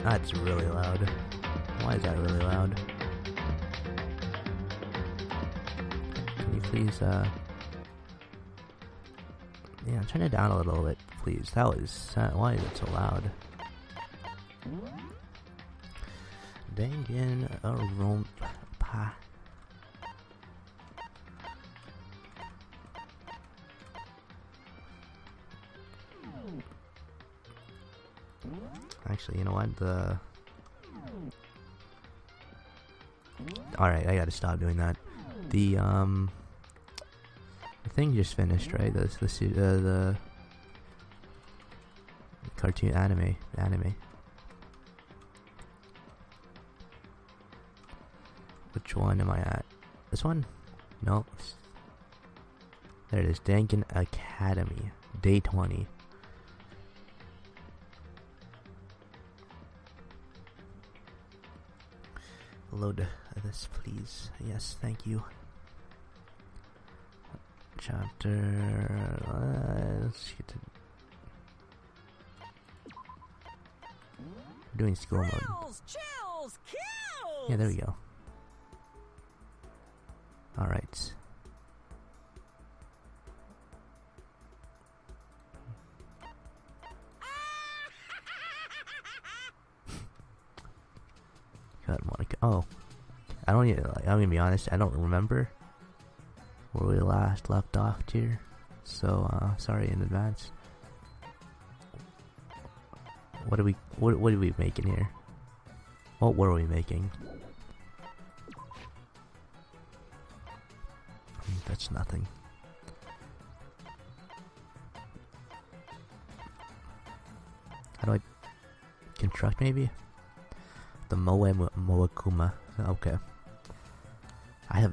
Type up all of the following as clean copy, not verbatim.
That's really loud. Why is that really loud? Can you please, yeah, turn it down a little bit, please. That was, why is it so loud? Danganronpa. Actually, you know what? Alright, I gotta stop doing that. The thing just finished, right? The cartoon anime. Which one am I at? This one? No. There it is. Dangan Academy. Day 20. Load this, please. Yes, thank you. Chapter. Let's get to. We're doing school mode. Chills, kills. Yeah, there we go. Alright. God, Monica. Oh, I'm gonna be honest. I don't remember where we last left off here, so sorry in advance. What are we making here? What were we making? That's nothing. How do I construct maybe? The Moakuma. Okay. I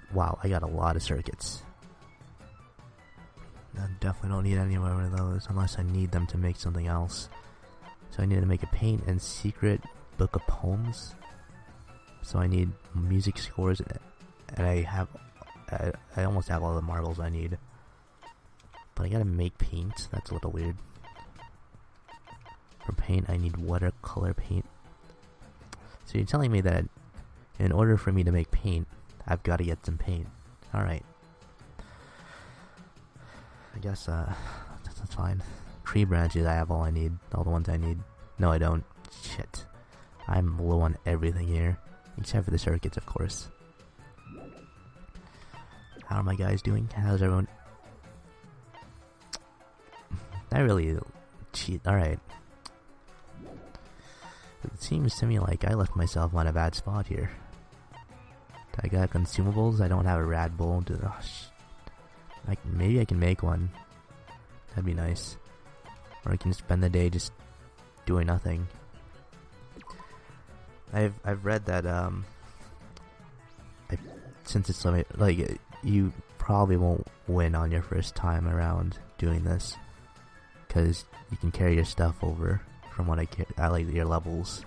got a lot of circuits. I definitely don't need any more of those unless I need them to make something else. So I need to make a paint and secret book of poems. So I need music scores, and I almost have all the marbles I need. But I gotta make paint. That's a little weird. For paint, I need watercolor paint. So you're telling me that in order for me to make paint, I've got to get some paint. Alright. I guess that's fine. Tree branches, I have all I need. All the ones I need. No, I don't. Shit. I'm low on everything here. Except for the circuits, of course. How are my guys doing? How's everyone? I really cheat. Alright. It seems to me like I left myself on a bad spot here. I got consumables. I don't have a rad bull. Maybe I can make one. That'd be nice. Or I can spend the day just doing nothing. I've read that since it's like you probably won't win on your first time around doing this, because you can carry your stuff over. From what I like your levels,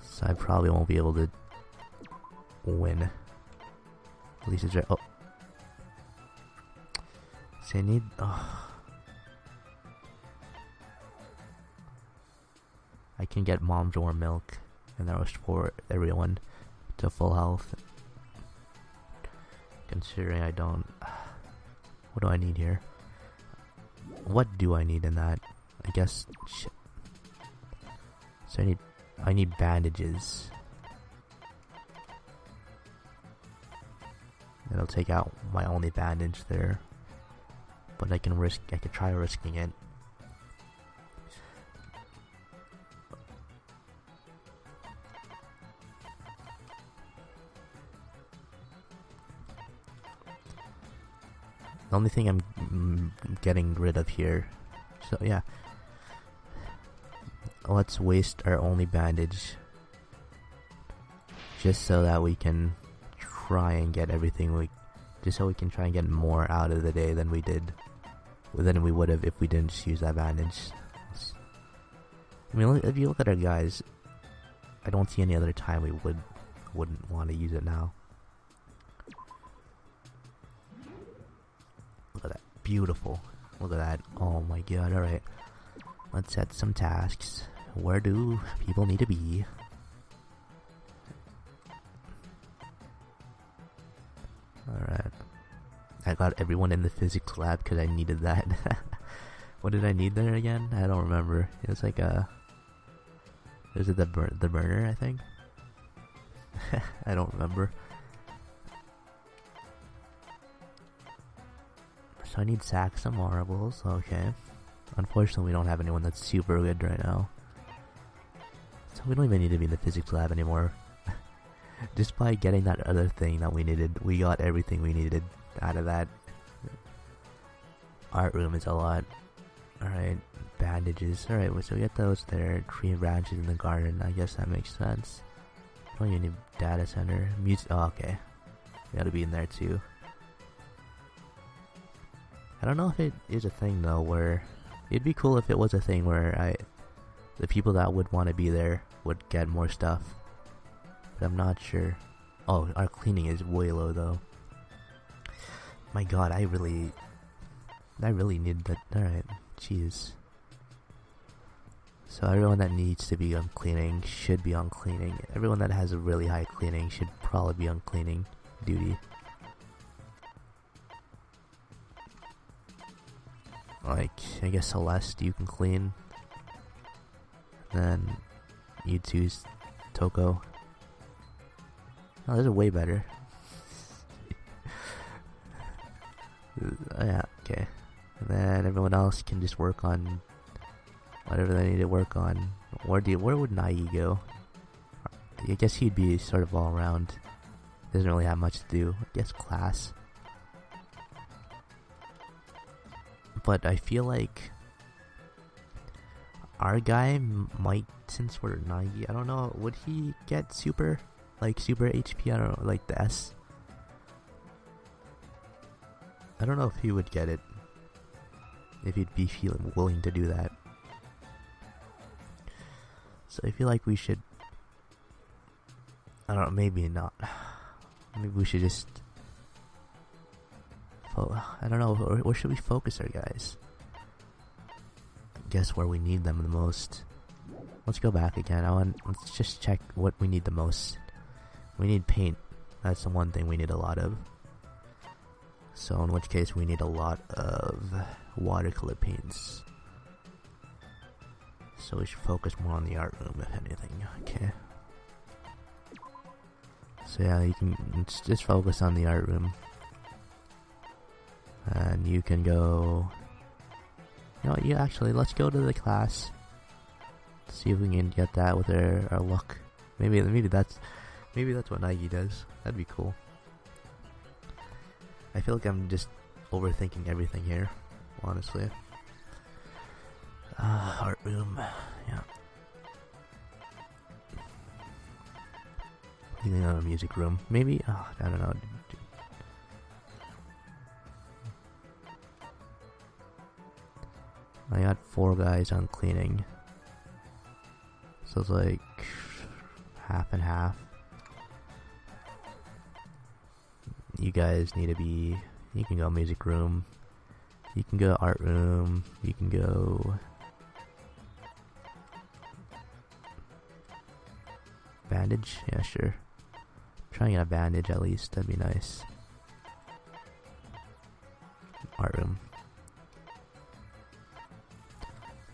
so I probably won't be able to win. At least it's right. Oh, so I need. Oh. I can get mom's warm milk, and that restore everyone to full health. Considering I don't. What do I need here? What do I need in that? I guess. Shit. So I need bandages. It'll take out my only bandage there, but I could try risking it. The only thing I'm getting rid of here. So yeah. Let's waste our only bandage. Just so that we can try and get everything just so we can try and get more out of the day than we would have if we didn't just use that bandage. I mean, if you look at our guys, I don't see any other time we wouldn't want to use it now. Look at that. Beautiful. Look at that. Oh my god, alright. Let's set some tasks. where do people need to be? Alright. I got everyone in the physics lab because I needed that. What did I need there again? I don't remember. It was like a... Is it the burner, I think? I don't remember. So I need sacks of marbles, okay. Unfortunately, we don't have anyone that's super good right now. So we don't even need to be in the physics lab anymore. Just by getting that other thing that we needed, we got everything we needed out of that. Art room is a lot. Alright, bandages. Alright, so we get those there. Tree branches in the garden, I guess that makes sense. Oh, you need data center. Music. Oh, okay. You gotta be in there too. I don't know if it is a thing though, where it'd be cool if it was a thing where the people that would want to be there would get more stuff. But I'm not sure. Oh, our cleaning is way low though. My god, I really need that. Alright, jeez. So everyone that needs to be on cleaning should be on cleaning. Everyone that has a really high cleaning should probably be on cleaning duty. Like, I guess Celeste, you can clean. Then you choose Toko. Oh, those are way better. Yeah, okay. And then everyone else can just work on whatever they need to work on. Where would Nagi go? I guess he'd be sort of all around. Doesn't really have much to do. I guess class. But I feel like our guy might, since we're Nagi, I don't know, would he get super HP? I don't know, like the S. I don't know if he would get it. If he'd be willing to do that. So I feel like we should, I don't know, maybe not. Maybe we should just, I don't know, where should we focus our guys? I guess where we need them the most. Let's go back again. Let's just check what we need the most. We need paint. That's the one thing we need a lot of. So in which case we need a lot of watercolor paints. So we should focus more on the art room, if anything. Okay. So yeah, you can just focus on the art room. And you can go... You know what, yeah, actually, let's go to the class. See if we can get that with our luck. Maybe that's what Nagi does. That'd be cool. I feel like I'm just overthinking everything here, honestly. Art room, yeah. Healing on a music room, maybe. I don't know. I got 4 guys on cleaning, so it's like half and half. You guys need to be. You can go music room. You can go art room. You can go bandage. Yeah, sure. Try and get a bandage at least. That'd be nice. Art room.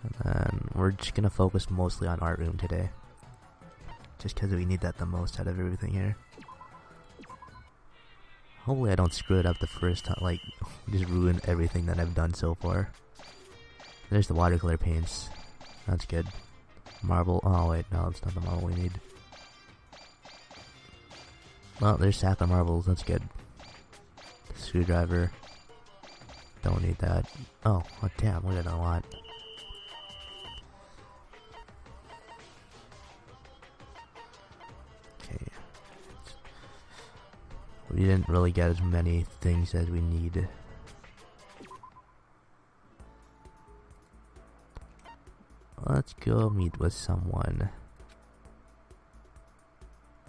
And then we're just gonna focus mostly on art room today, just because we need that the most out of everything here. Hopefully I don't screw it up the first time, like, just ruin everything that I've done so far. There's the watercolor paints. That's good. Marble. Oh wait, no, it's not the marble we need. Oh, there's sack of marbles. That's good. Screwdriver. Don't need that. Oh damn, we got a lot. Okay. We didn't really get as many things as we need. Let's go meet with someone.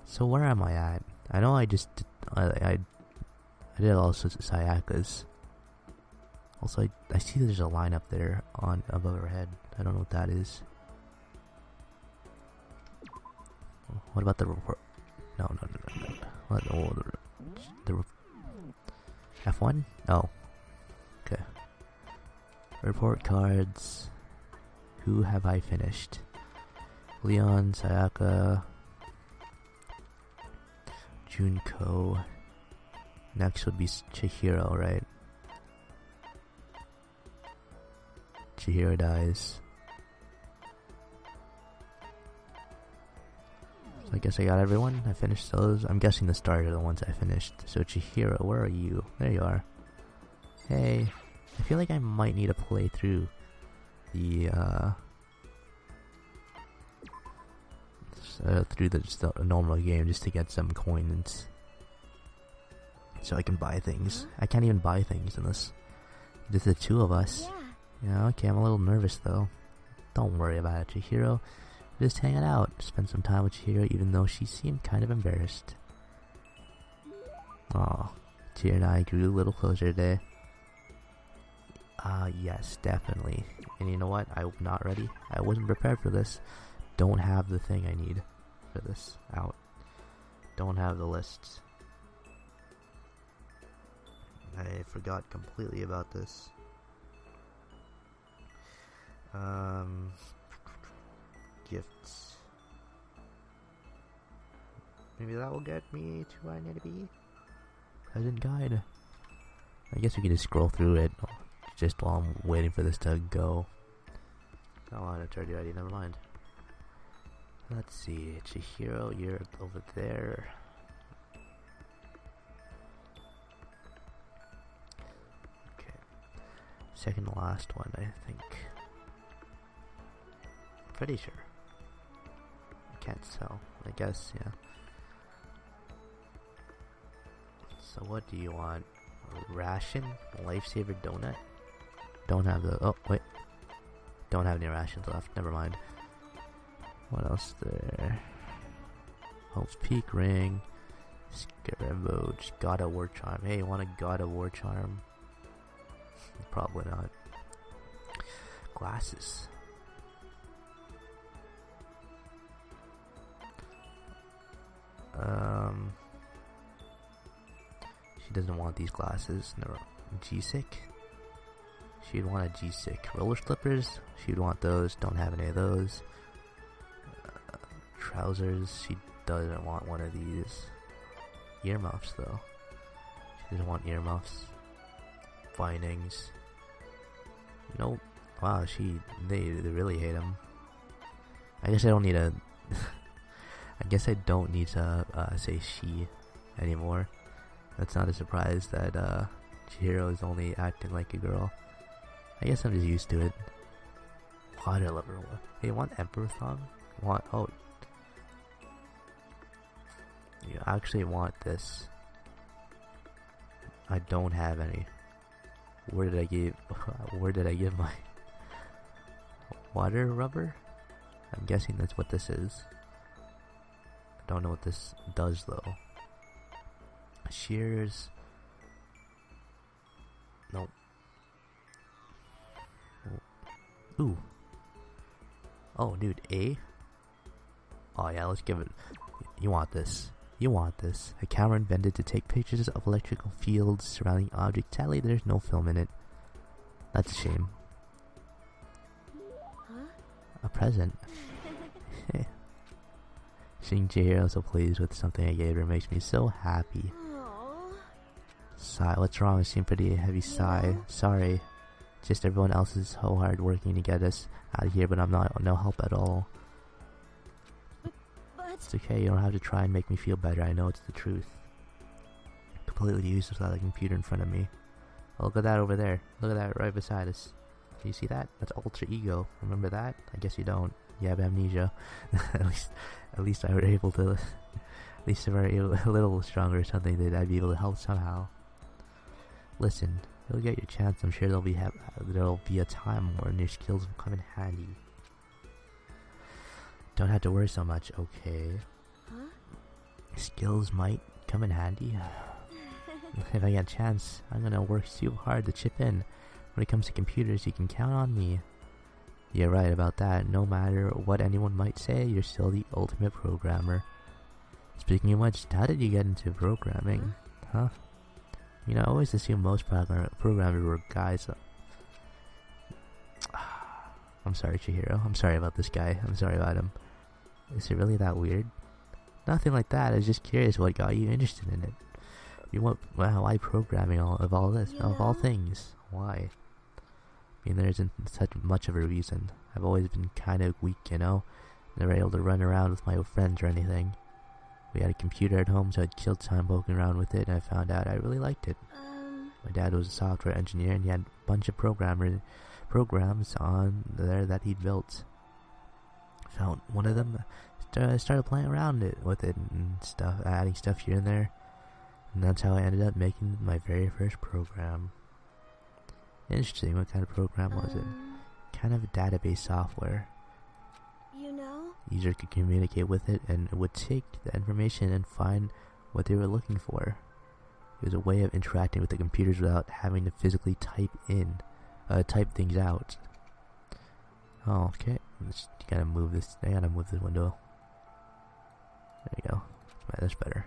So where am I at? I know I just I did also Sayakas. Also I see there's a line up there on above our head. I don't know what that is. What about the report? No. What? Oh, the F1? Oh. Okay. Report cards. Who have I finished? Leon, Sayaka, Junko. Next would be Chihiro, right? Chihiro dies. So I guess I got everyone. I finished those. I'm guessing the start are the ones I finished. So Chihiro, where are you? There you are. Hey. I feel like I might need to play through the just the normal game just to get some coins so I can buy things. I can't even buy things in this. Just the two of us. Yeah, okay, I'm a little nervous though. Don't worry about it, Chihiro. Just hanging out. Spend some time with Chihiro even though she seemed kind of embarrassed. Aw, Chihiro and I grew a little closer today. Yes, definitely. And you know what? I'm not ready. I wasn't prepared for this. Don't have the thing I need for this out. Don't have the lists. I forgot completely about this. Gifts. Maybe that will get me to where I need to be. Present guide. I guess we can just scroll through it just while I'm waiting for this to go. Oh, it's already ready. Never mind. Let's see. Chihiro, you're over there. Okay. Second to last one, I think. Pretty sure. I can't tell. I guess, yeah. So what do you want? A ration? A lifesaver donut? Don't have the... Oh, wait. Don't have any rations left. Never mind. What else there? Hope's Peak ring. Scarabo. God of War charm. Hey, you want a God of War charm? Probably not. Glasses. She doesn't want these glasses. No. G-Sick? She'd want a G-Sick. Roller slippers? She'd want those. Don't have any of those. Trousers? She doesn't want one of these. Earmuffs, though. She doesn't want earmuffs. Bindings. Nope. Wow, they really hate them. I guess I don't need a... I guess I don't need to say she anymore. That's not a surprise that Chihiro is only acting like a girl. I guess I'm just used to it. Water lover. Hey, you want Emperor Thong? Oh. You actually want this. I don't have any. Where did I give my water rubber? I'm guessing that's what this is. I don't know what this does though. Shears. Nope. Ooh. Oh, dude, A? Oh yeah, let's give it. You want this. You want this. A camera invented to take pictures of electrical fields surrounding objects. Sadly, there's no film in it. That's a shame. Huh? A present. Seeing Chihiro so pleased with something I gave her makes me so happy. Aww. Sigh. What's wrong? It seemed pretty heavy sigh. Sorry. Just everyone else is so hard working to get us out of here, but I'm not no help at all. But It's okay, you don't have to try and make me feel better. I know it's the truth. Completely useless without a computer in front of me. Oh, look at that over there. Look at that right beside us. Do you see that? That's alter ego. Remember that? I guess you don't. You have amnesia. at least I were able to. At least if I were a little stronger or something, that I'd be able to help somehow. Listen, you'll get your chance. I'm sure there'll be a time when your skills will come in handy. Don't have to worry so much, okay? Huh? Skills might come in handy. If I get a chance, I'm gonna work super hard to chip in. When it comes to computers, you can count on me. You're right about that. No matter what anyone might say, you're still the ultimate programmer. Speaking of which, how did you get into programming? Huh? You know, I always assume most programmers were guys. I'm sorry, Chihiro. I'm sorry about this guy. I'm sorry about him. Is it really that weird? Nothing like that. I was just curious what got you interested in it. You want why programming of all this? Of all things. Why? I mean, there isn't such much of a reason. I've always been kind of weak, you know? Never able to run around with my friends or anything. We had a computer at home, so I'd kill time poking around with it, and I found out I really liked it. My dad was a software engineer, and he had a bunch of programs on there that he'd built. Found one of them, started playing around with it and stuff, adding stuff here and there, and that's how I ended up making my very first program. Interesting. What kind of program was it? Kind of a database software. You know? User could communicate with it, and it would take the information and find what they were looking for. It was a way of interacting with the computers without having to physically type things out. Oh, okay. Just gotta move this. I gotta move the window. There you go. Right, that's better.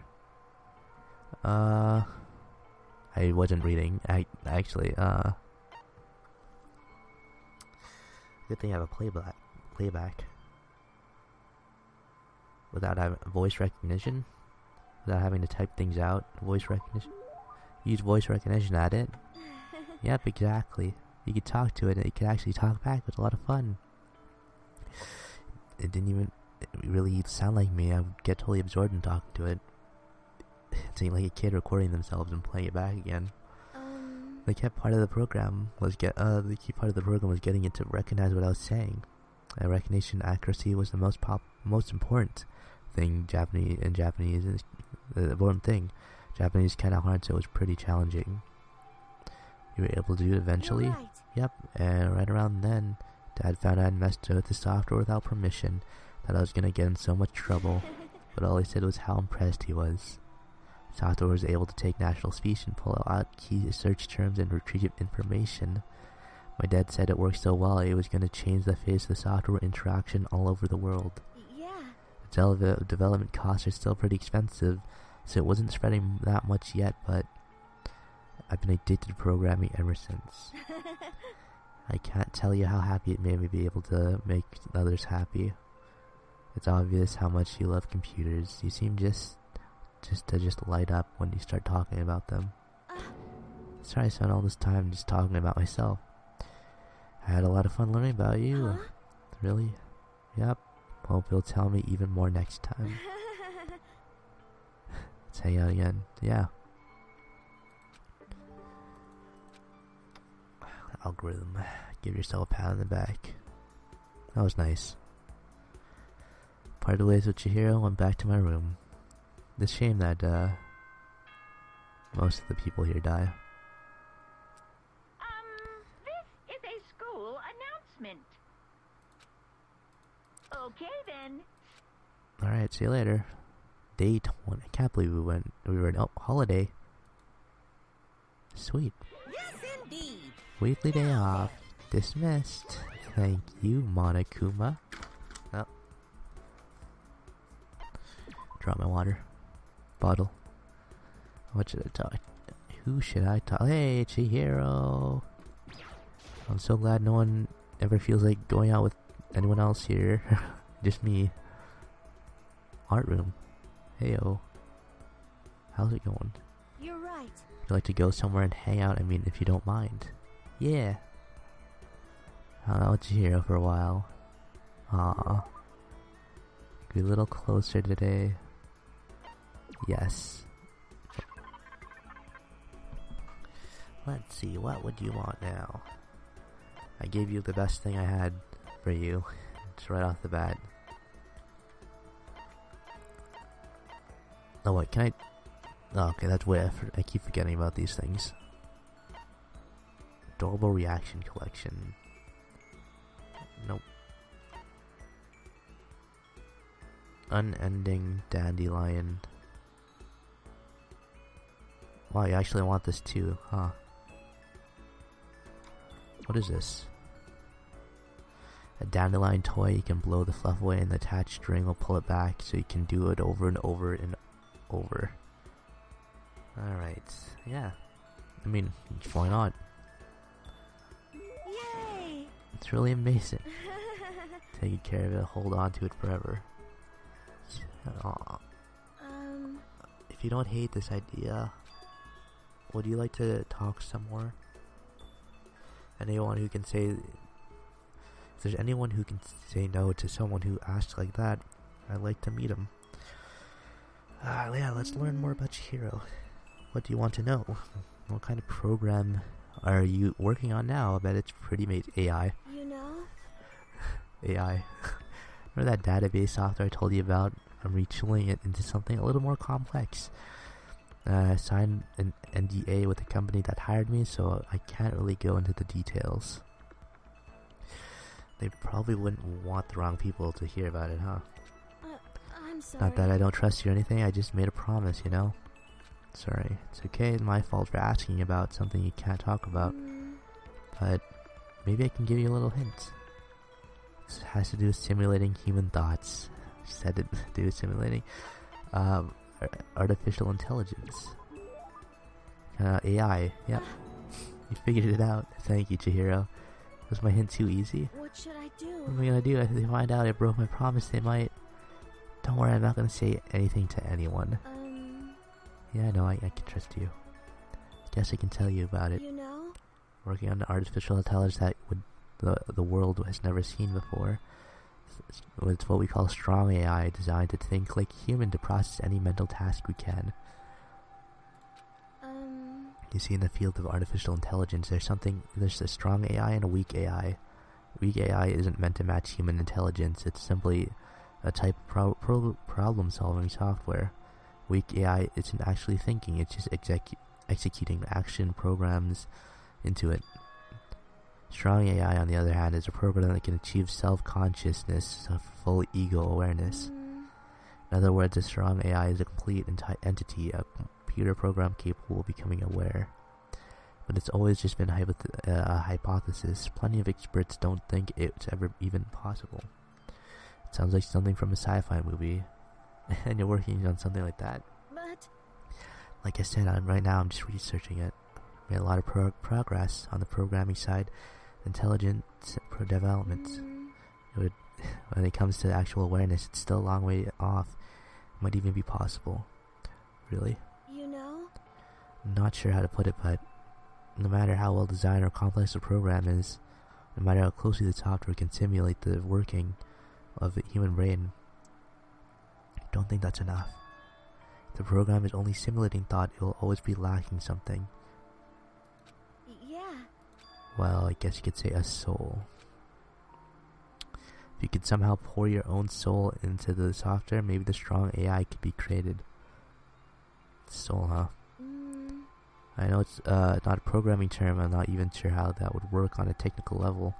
I wasn't reading. Good thing I have a playback. Without having voice recognition. Without having to type things out. Voice recognition. Use voice recognition at it. Yep, exactly. You could talk to it and it could actually talk back. It was a lot of fun. It didn't even really sound like me. I would get totally absorbed in talking to it. It's like a kid recording themselves and playing it back again. The key part of the program was getting it to recognize what I was saying. Recognition accuracy was the most important thing. Japanese is the important thing. Japanese is kind of hard, so it was pretty challenging. You were able to do it eventually. You're right. Yep, and right around then, Dad found I had messed with the software without permission, that I was gonna get in so much trouble. But all he said was how impressed he was. Software was able to take natural speech and pull out key search terms and retrieve information. My dad said it worked so well, it was going to change the face of the software interaction all over the world. Yeah. The development costs are still pretty expensive, so it wasn't spreading that much yet, but I've been addicted to programming ever since. I can't tell you how happy it made me be able to make others happy. It's obvious how much you love computers. You seem just light up when you start talking about them. Sorry I spent all this time just talking about myself. I had a lot of fun learning about you. Huh? Really? Yep. Hope you'll tell me even more next time. Let's hang out again. Yeah. Algorithm. Give yourself a pat on the back. That was nice. Parted ways with Chihiro, went back to my room. It's a shame that most of the people here die. This is a school announcement. Okay then. Alright, see you later. Day 20. I can't believe we were on holiday. Sweet. Yes, indeed. Weekly day off. Dismissed. Thank you, Monokuma. Oh. Drop my water bottle. What should I talk? Who should I talk? Hey, Chihiro. I'm so glad no one ever feels like going out with anyone else here. Just me. Art room. Heyo. How's it going? You're right. Would you like to go somewhere and hang out? I mean, if you don't mind. Yeah. Hung out with Chihiro for a while. Aww. Be a little closer today. Yes. Let's see, what would you want now? I gave you the best thing I had for you. Just right off the bat. Oh wait, can I... Oh, okay, that's way I keep forgetting about these things. Adorable reaction collection. Nope. Unending dandelion. Wow, you actually want this too, huh? What is this? A dandelion toy, you can blow the fluff away and the attached string will pull it back, so you can do it over and over and over. Alright, yeah. I mean, why not? Yay! It's really amazing. Taking care of it, hold on to it forever. Aw. If you don't hate this idea, would you like to talk some more? Anyone who can say... If there's anyone who can say no to someone who asks like that, I'd like to meet him. Yeah, let's learn more about Chihiro. What do you want to know? What kind of program are you working on now? I bet it's pretty made AI. You know? AI. Remember that database software I told you about? I'm retooling it into something a little more complex. I signed an NDA with the company that hired me, so I can't really go into the details. They probably wouldn't want the wrong people to hear about it, huh? I'm sorry. Not that I don't trust you or anything, I just made a promise, you know? Sorry. It's okay, it's my fault for asking about something you can't talk about. But maybe I can give you a little hint. It has to do with simulating human thoughts. Said it to do with simulating artificial intelligence. AI, yep. You figured it out. Thank you, Chihiro. Was my hint too easy? What should I do? What am I gonna do? If they find out I broke my promise, they might... Don't worry, I'm not gonna say anything to anyone. Yeah, I know, I can trust you. Guess I can tell you about it. You know? Working on an artificial intelligence that the world has never seen before. It's what we call strong AI, designed to think like human to process any mental task we can. You see, in the field of artificial intelligence, there's a strong AI and a weak AI. Weak AI isn't meant to match human intelligence, it's simply a type of problem-solving software. Weak AI isn't actually thinking, it's just executing action programs into it. Strong AI, on the other hand, is a program that can achieve self-consciousness, full ego awareness. In other words, a strong AI is a complete entity, a computer program capable of becoming aware. But it's always just been a hypothesis. Plenty of experts don't think it's ever even possible. It sounds like something from a sci-fi movie. And you're working on something like that. But... Like I said, right now I'm just researching it. Made a lot of progress on the programming side. Intelligence development. When it comes to actual awareness, it's still a long way off. It might even be possible. Really? You know? I'm not sure how to put it, but no matter how well designed or complex the program is, no matter how closely the software can simulate the working of the human brain, I don't think that's enough. If the program is only simulating thought, it will always be lacking something. Yeah. Well, I guess you could say a soul. If you could somehow pour your own soul into the software, maybe the strong AI could be created. Soul, huh? I know it's not a programming term. I'm not even sure how that would work on a technical level.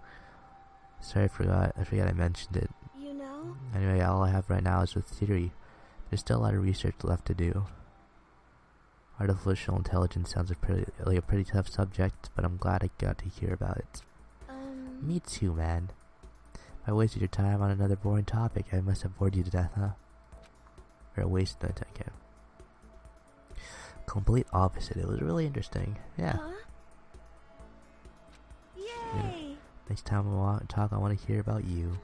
Sorry, I forgot I mentioned it. You know? Anyway, all I have right now is with theory. There's still a lot of research left to do. Artificial intelligence sounds like a pretty tough subject, but I'm glad I got to hear about it. Me too, man. If I wasted your time on another boring topic, I must have bored you to death, huh? Or wasted my time, okay. Complete opposite. It was really interesting. Yeah. Huh? Yay! Next time we want to talk, I want to hear about you.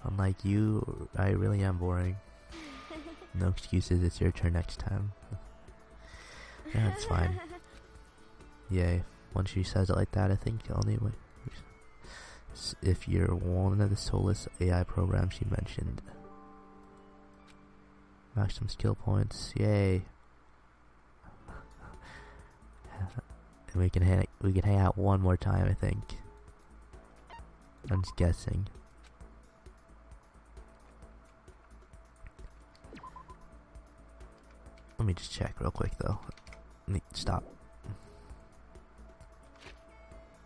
Unlike you, I really am boring. No excuses, it's your turn next time. Yeah, it's fine. Yay. Once she says it like that, I think the only way... if you're one of the soulless AI programs she mentioned. Maximum skill points, yay. And we can hang out one more time, I think. I'm just guessing. Let me just check real quick though. Let me stop.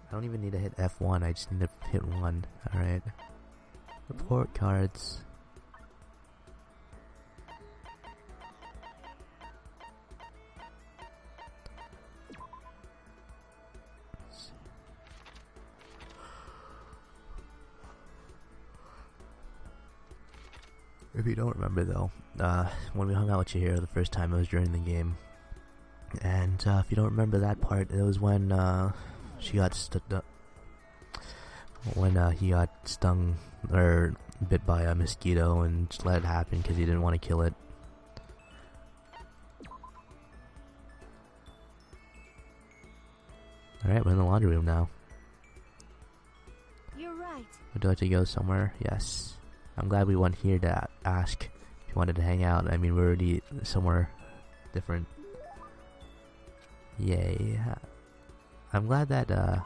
I don't even need to hit F1, I just need to hit 1. Alright. Report cards. If you don't remember though, when we hung out with Chihiro the first time, it was during the game. And if you don't remember that part, it was when she got when he got stung or bit by a mosquito and just let it happen because he didn't want to kill it. Alright, we're in the laundry room now. You're right. Would you like to go somewhere? Yes. I'm glad we went here to ask if you wanted to hang out. I mean, we're already somewhere different. Yay. I'm glad that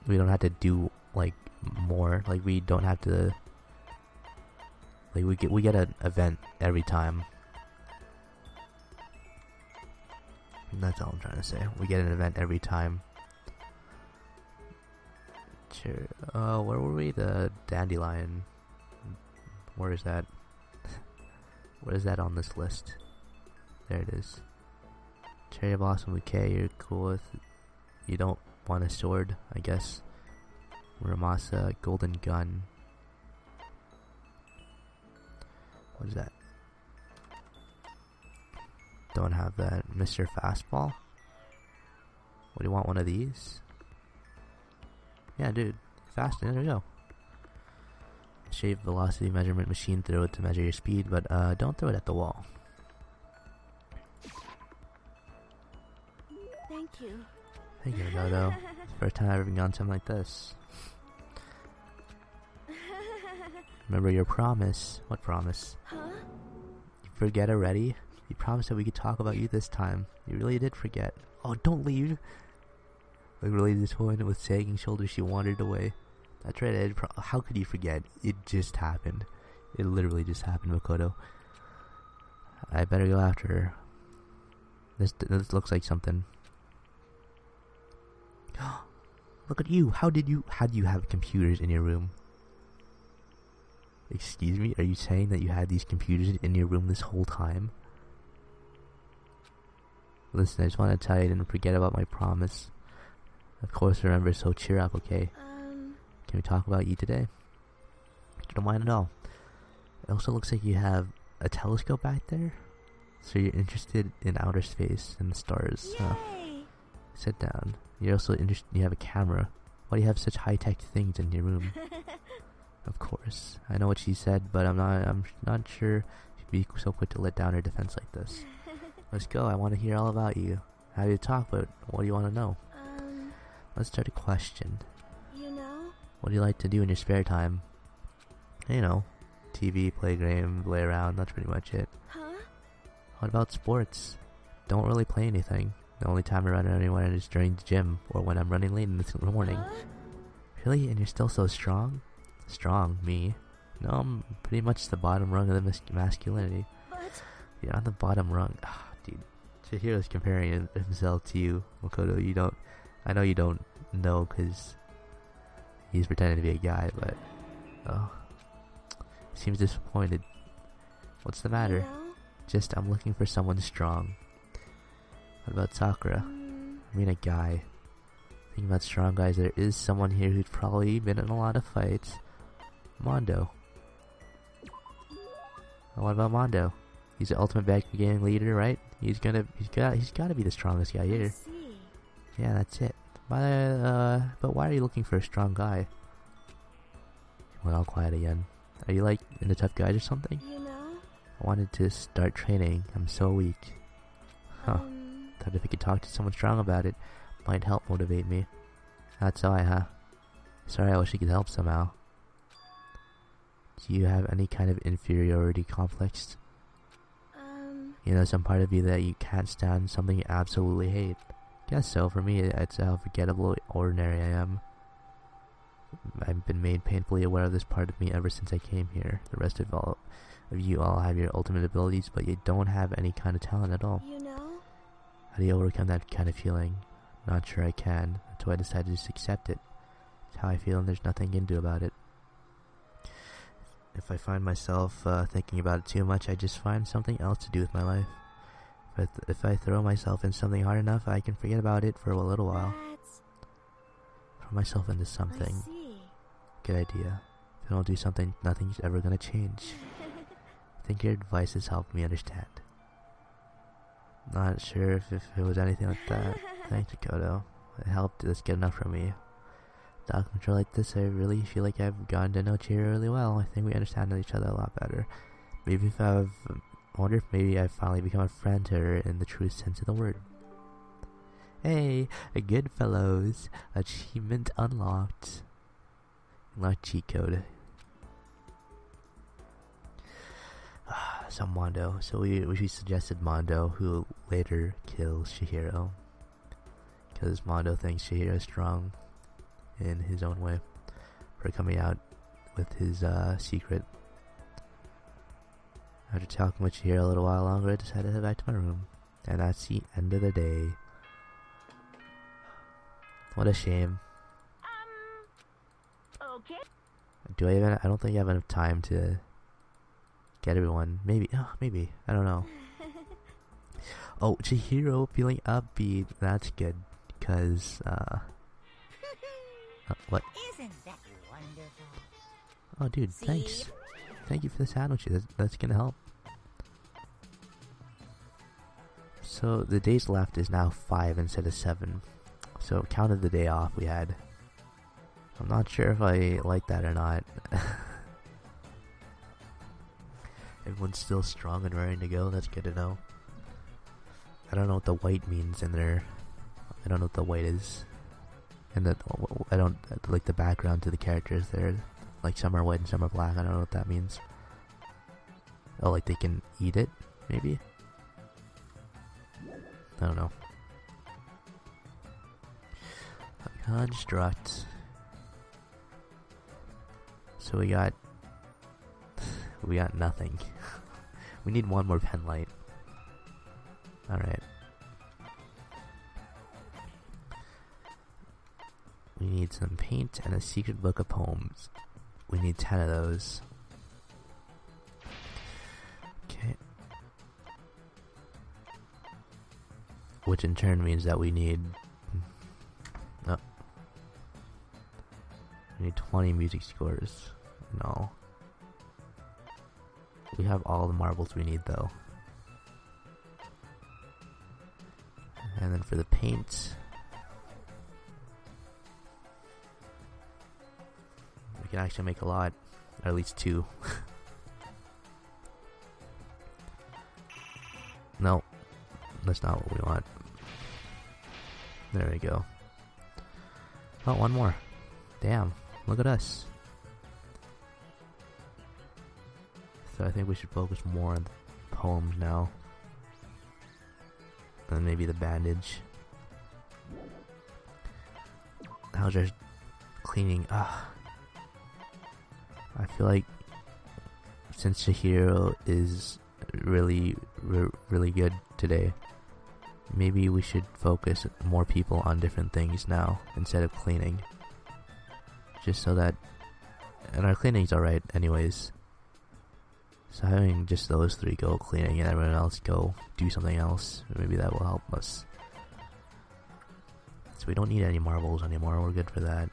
we don't have to do like more. Like we don't have to. Like we get an event every time. That's all I'm trying to say. We get an event every time. Sure. Where were we? The dandelion. Where is that? What is that on this list? There it is. Cherry blossom bouquet. You're cool with. You don't want a sword, I guess. Ramasa golden gun. What is that? Don't have that. Mr. Fastball? What do you want? One of these? Yeah, dude. Fast. There we go. Shave velocity measurement machine. Throw it to measure your speed, but don't throw it at the wall. Thank you. Thank you, Dodo. It's the first time I've ever gone something like this. Remember your promise. What promise? Huh? You forget already? You promised that we could talk about you this time. You really did forget. Oh, don't leave! Like really disappointed with sagging shoulders, she wandered away. That's right, how could you forget? It just happened. It literally just happened, Makoto. I better go after her. This looks like something. Look at you! How do you have computers in your room? Excuse me? Are you saying that you had these computers in your room this whole time? Listen, I just want to tell you I didn't forget about my promise. Of course, remember, so cheer up, okay? Can we talk about you today? I don't mind at all. It also looks like you have a telescope back there. So you're interested in outer space and the stars. Yay! Sit down. You're also interested. You have a camera. Why do you have such high-tech things in your room? Of course, I know what she said, but I'm not sure she'd be so quick to let down her defense like this. Let's go. I want to hear all about you. How do you talk, but what do you want to know? Let's start a question. You know? What do you like to do in your spare time? You know, TV, play game, play around. That's pretty much it. Huh? What about sports? Don't really play anything. The only time I run anywhere is during the gym or when I'm running late in the morning. Huh? Really? And you're still so strong? Strong, me? No, I'm pretty much the bottom rung of the masculinity. But... You're on the bottom rung. Dude. Chihiro's comparing himself to you, Makoto. You don't... I know you don't know because he's pretending to be a guy, but... Oh. Seems disappointed. What's the matter? You know? Just, I'm looking for someone strong. What about Sakura? I mean a guy. Thinking about strong guys, there is someone here who's probably been in a lot of fights. Mondo. What about Mondo? He's the ultimate back gaming leader, right? He's got to be the strongest guy I here. see. Yeah, that's it. But why are you looking for a strong guy? Went all quiet again. Are you like into tough guys or something? You know? I wanted to start training. I'm so weak. Huh. Thought if I could talk to someone strong about it, might help motivate me. That's why, huh? Sorry, I wish I could help somehow. Do you have any kind of inferiority complex? You know, some part of you that you can't stand, something you absolutely hate. Guess so. For me, it's how forgettable, ordinary I am. I've been made painfully aware of this part of me ever since I came here. The rest of you all have your ultimate abilities, but you don't have any kind of talent at all. You know? How do you overcome that kind of feeling? Not sure I can, so I decided to just accept it. It's how I feel and there's nothing you can do about it. If I find myself thinking about it too much, I just find something else to do with my life. If I throw myself in something hard enough, I can forget about it for a little while. That's... Throw myself into something. I see. Good idea. If I don't do something, nothing's ever gonna change. I think your advice has helped me understand. Not sure if it was anything like that. Thanks, Kodo. It helped. That's good enough for me. Documents are like this, I really feel like I've gotten to know Chihiro really well. I think we understand each other a lot better. Maybe if I wonder if maybe I've finally become a friend to her in the true sense of the word. Hey, good fellows. Achievement unlocked. Unlocked cheat code. So Mondo. So we suggested Mondo, who later kills Chihiro. Because Mondo thinks Chihiro is strong in his own way for coming out with his secret. After talking with Chihiro a little while longer, I decided to head back to my room. And that's the end of the day. What a shame. Okay. I don't think I have enough time to get everyone. Maybe. I don't know. Oh, Chihiro feeling upbeat. That's good. Because, what? Isn't that wonderful? Oh, dude, See? thanks. Thank you for the sandwiches. That's gonna help. So, the days left is now 5 instead of 7. So, counted the day off we had. I'm not sure if I like that or not. Everyone's still strong and raring to go. That's good to know. I don't know what the white means in there. I don't know what the white is. And I don't like the background to the characters there. Like some are white and some are black. I don't know what that means. Oh, like they can eat it? Maybe? I don't know. Construct. So we got nothing. We need one more pen light. Alright. We need some paint and a secret book of poems. We need 10 of those. Okay. Which in turn means that we need... No. We need 20 music scores. No. We have all the marbles we need though. And then for the paint... we can actually make a lot. Or at least 2. No. That's not what we want. There we go. Oh, one more. Damn. Look at us. So I think we should focus more on the poems now. And maybe the bandage. How's our cleaning? I feel like since Chihiro is really good today, maybe we should focus more people on different things now instead of cleaning. Just so that... and our cleaning's alright anyways. So having just those 3 go cleaning and everyone else go do something else, maybe that will help us. So we don't need any marbles anymore, we're good for that.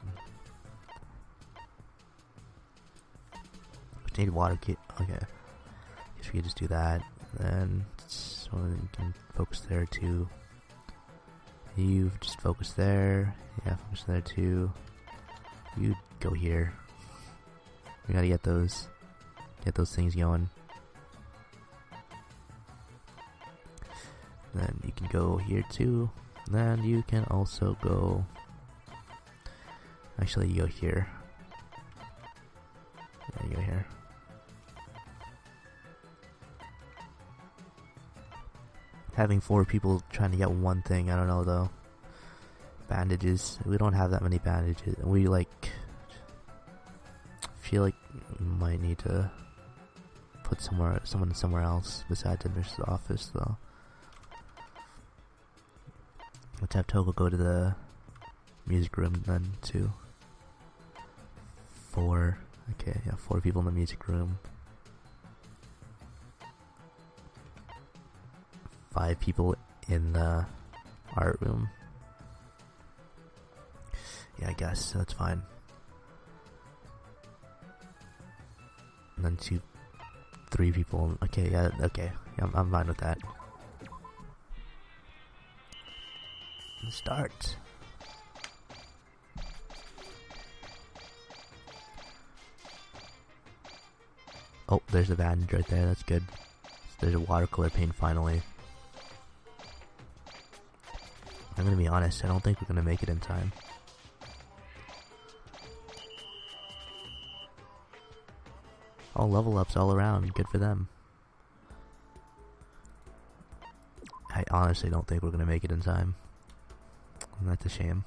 We need water kit. Okay. Guess we could just do that. Then so we can focus there too. You just focus there. Yeah, focus there too. You go here. We gotta get those things going. Then you can go here too. Then you can also go... actually, you go here. Yeah, you go here. Having 4 people trying to get one thing, I don't know though. Bandages. We don't have that many bandages. We feel like we might need to put someone somewhere else besides the nurse's office though. Let's have Togo go to the music room then too. 4. Okay, yeah, 4 people in the music room. 5 people in the art room. Yeah, I guess that's fine. then 3 people. Okay, yeah, okay. I'm fine with that. Start. Oh, there's a bandage right there. That's good. There's a watercolor paint finally. I'm gonna be honest, I don't think we're gonna make it in time. Oh, level ups all around. Good for them. I honestly don't think we're gonna make it in time. And that's a shame.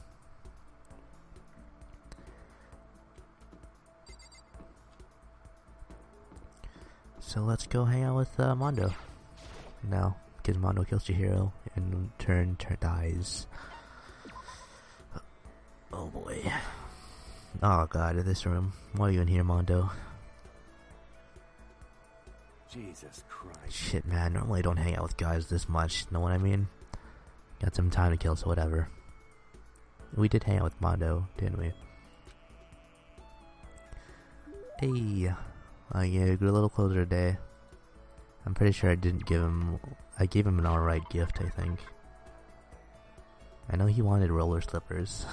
So let's go hang out with Mondo now, because Mondo kills Chihiro and in turn dies. Oh boy. Oh god, this room. Why are you in here, Mondo? Jesus Christ. Shit, man. Normally I don't hang out with guys this much. Know what I mean? Got some time to kill, so whatever. We did hang out with Mondo, didn't we? Hey. Yeah, grew a little closer today. I'm pretty sure I didn't give him... I gave him an alright gift, I think. I know he wanted roller slippers.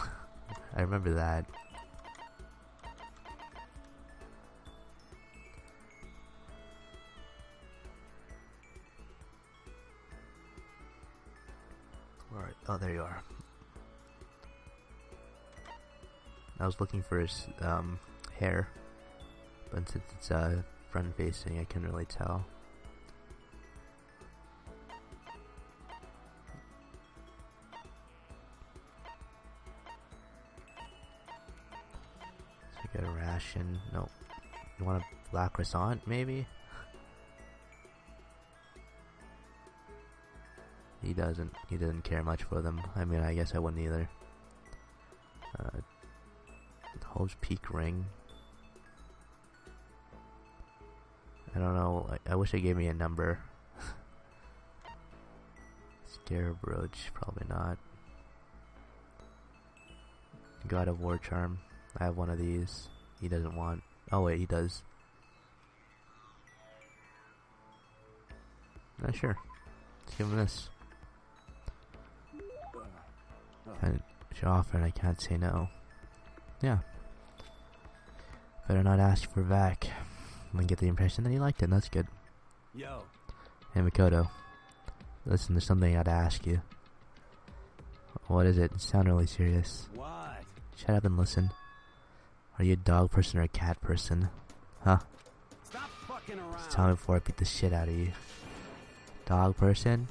I remember that. Alright, oh there you are. I was looking for his hair, but since it's front facing, I couldn't really tell. So I got a ration. No, you want a black croissant, maybe? He doesn't. He doesn't care much for them. I mean, I guess I wouldn't either. Holds peak ring. I don't know. I wish they gave me a number. Scarab brooch, probably not. God of War charm. I have one of these. He doesn't want. Oh wait, he does. Not sure. Let's give him this. Kind of show off, and I can't say no. Yeah. Better not ask for back. I'm gonna get the impression that he liked it, and that's good. Yo. Hey Makoto. Listen, there's something I gotta ask you. What is it? You sound really serious. What? Shut up and listen. Are you a dog person or a cat person? Huh? Stop fucking around. Just tell me before I beat the shit out of you. Dog person?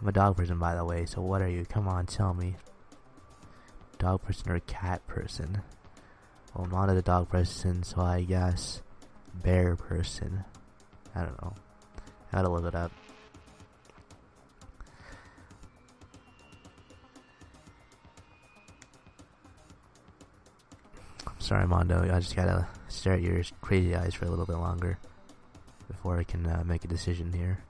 I'm a dog person, by the way, so what are you? Come on, tell me. Dog person or a cat person? Well, I'm not a dog person, so I guess bear person. I don't know. I gotta look it up. I'm sorry, Mondo. I just gotta stare at your crazy eyes for a little bit longer before I can make a decision here.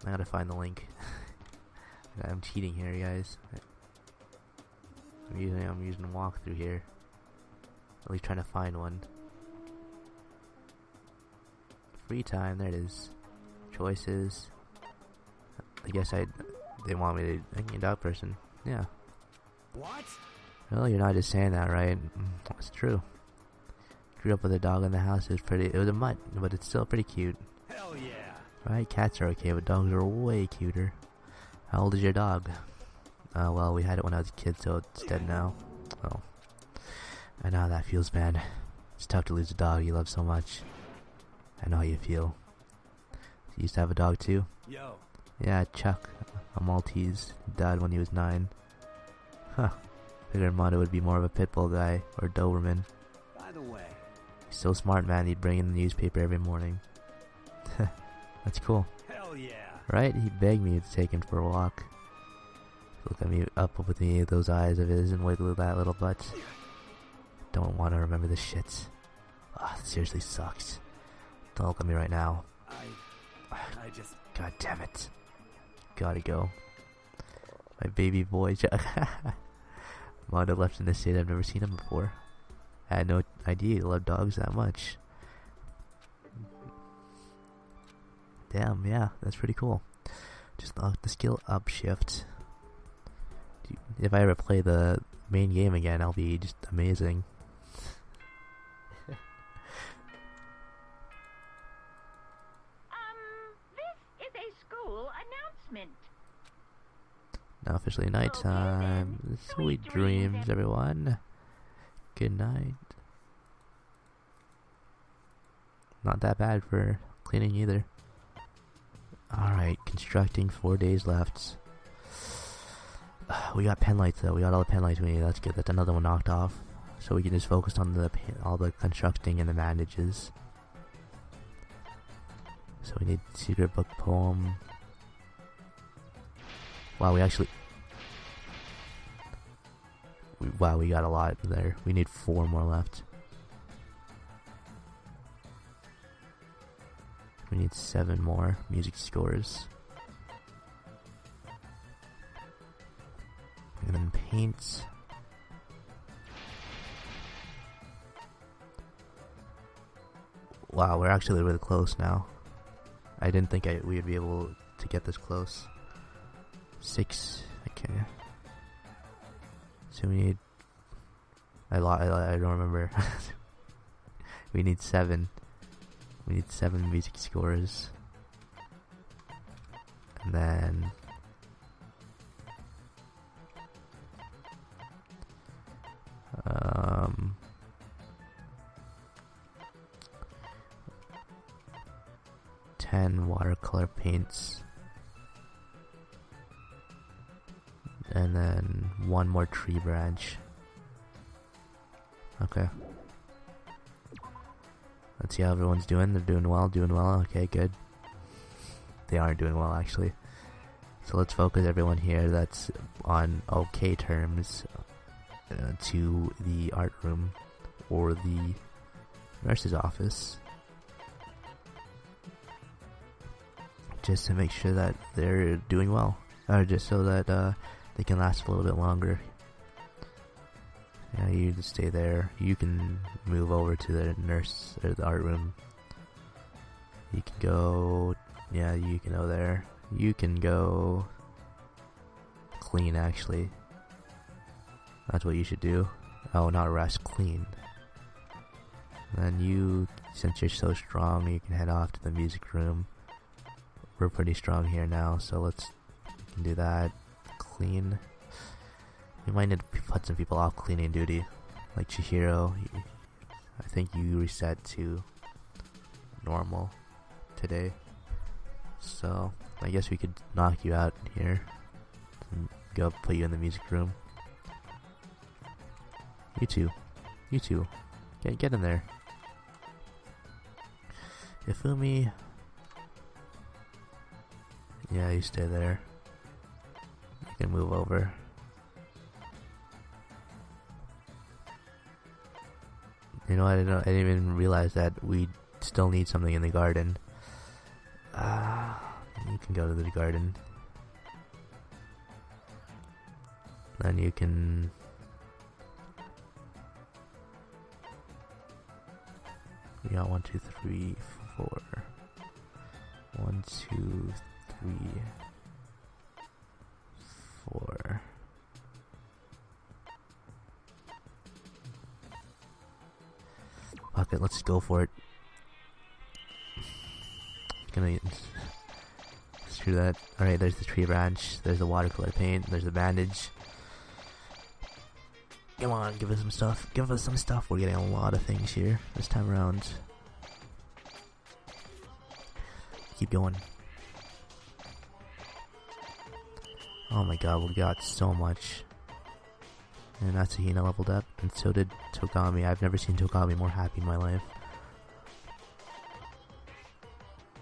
I gotta find the link. I'm cheating here, guys. I'm using a walkthrough here. At least trying to find one. Free time, there it is. Choices. I guess they want me to be a dog person. Yeah. What? Well, you're not just saying that, right? It's true. Grew up with a dog in the house. It was a mutt, but it's still pretty cute. Hell yeah. Right? Cats are okay, but dogs are way cuter. How old is your dog? Well, we had it when I was a kid, so it's dead now. Oh. I know how that feels, man. It's tough to lose a dog you love so much. I know how you feel. You used to have a dog too? Yo. Yeah, Chuck. A Maltese. Died when he was 9. Huh. Figured Mondo would be more of a pit bull guy, or Doberman. By the way. He's so smart, man. He'd bring in the newspaper every morning. That's cool. Hell yeah. Right? He begged me to take him for a walk. Look at me, up with me, those eyes of his, and wiggle that little butt. Don't want to remember this shit. Ah, it seriously sucks. Don't look at me right now. I just... God damn it. Gotta go. My baby boy. Mondo left in the state. I've never seen him before. I had no idea he loved dogs that much. Damn, yeah, that's pretty cool. Just the skill upshift. If I ever play the main game again, I'll be just amazing. This is a school announcement. Now officially nighttime. Okay, Sweet dreams, everyone. Good night. Not that bad for cleaning either. Alright, constructing, 4 days left. We got pen lights though. We got all the pen lights we need. That's good. That's another one knocked off. So we can just focus on all the constructing and the bandages. So we need secret book poem. Wow, we got a lot there. We need 4 more left. We need 7 more music scores. And then paints. Wow, we're actually really close now. I didn't think we would be able to get this close. 6. Okay. So we need... I don't remember. We need 7. We need 7 music scores. And then... 10 watercolor paints. And then 1 more tree branch. Okay. Let's see how everyone's doing. They're doing well, Okay, good. They aren't doing well, actually. So let's focus everyone here that's on okay terms to the art room or the nurse's office. Just to make sure that they're doing well. Or just so that they can last a little bit longer. Yeah, you just stay there. You can move over to the nurse or the art room. You can go... Yeah, you can go there. You can go... clean, actually. That's what you should do. Oh, not rest, clean. And then you, since you're so strong, you can head off to the music room. We're pretty strong here now, so we can do that. Clean. We might need to put some people off cleaning duty. Like Chihiro. I think you reset to normal today. So, I guess we could knock you out here. And go put you in the music room. You two. Get in there. Ifumi. Yeah, you stay there. You can move over. You know, I didn't even realize that we still need something in the garden. You can go to the garden. Then you can... We got 1, 2, 3, 4. 1, 2, 3, 4. Fuck it, let's go for it. Screw that. Alright, there's the tree branch, there's the watercolor paint, there's the bandage. Come on, give us some stuff. Give us some stuff. We're getting a lot of things here this time around. Keep going. Oh my god, we got so much. And Natsuhina leveled up, and so did Togami. I've never seen Togami more happy in my life.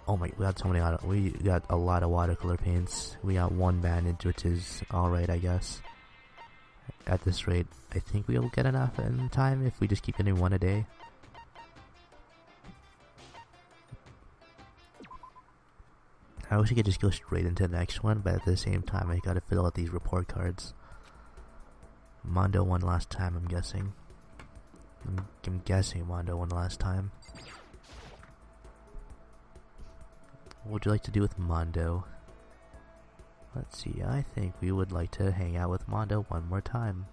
Oh my, we got so many we got a lot of watercolor paints. We got 1 bandage, which is alright, I guess. At this rate, I think we'll get enough in time if we just keep getting 1 a day. I wish I could just go straight into the next one, but at the same time, I gotta fill out these report cards. Mondo won last time, I'm guessing. I'm guessing Mondo won last time. What would you like to do with Mondo? Let's see, I think we would like to hang out with Mondo one more time.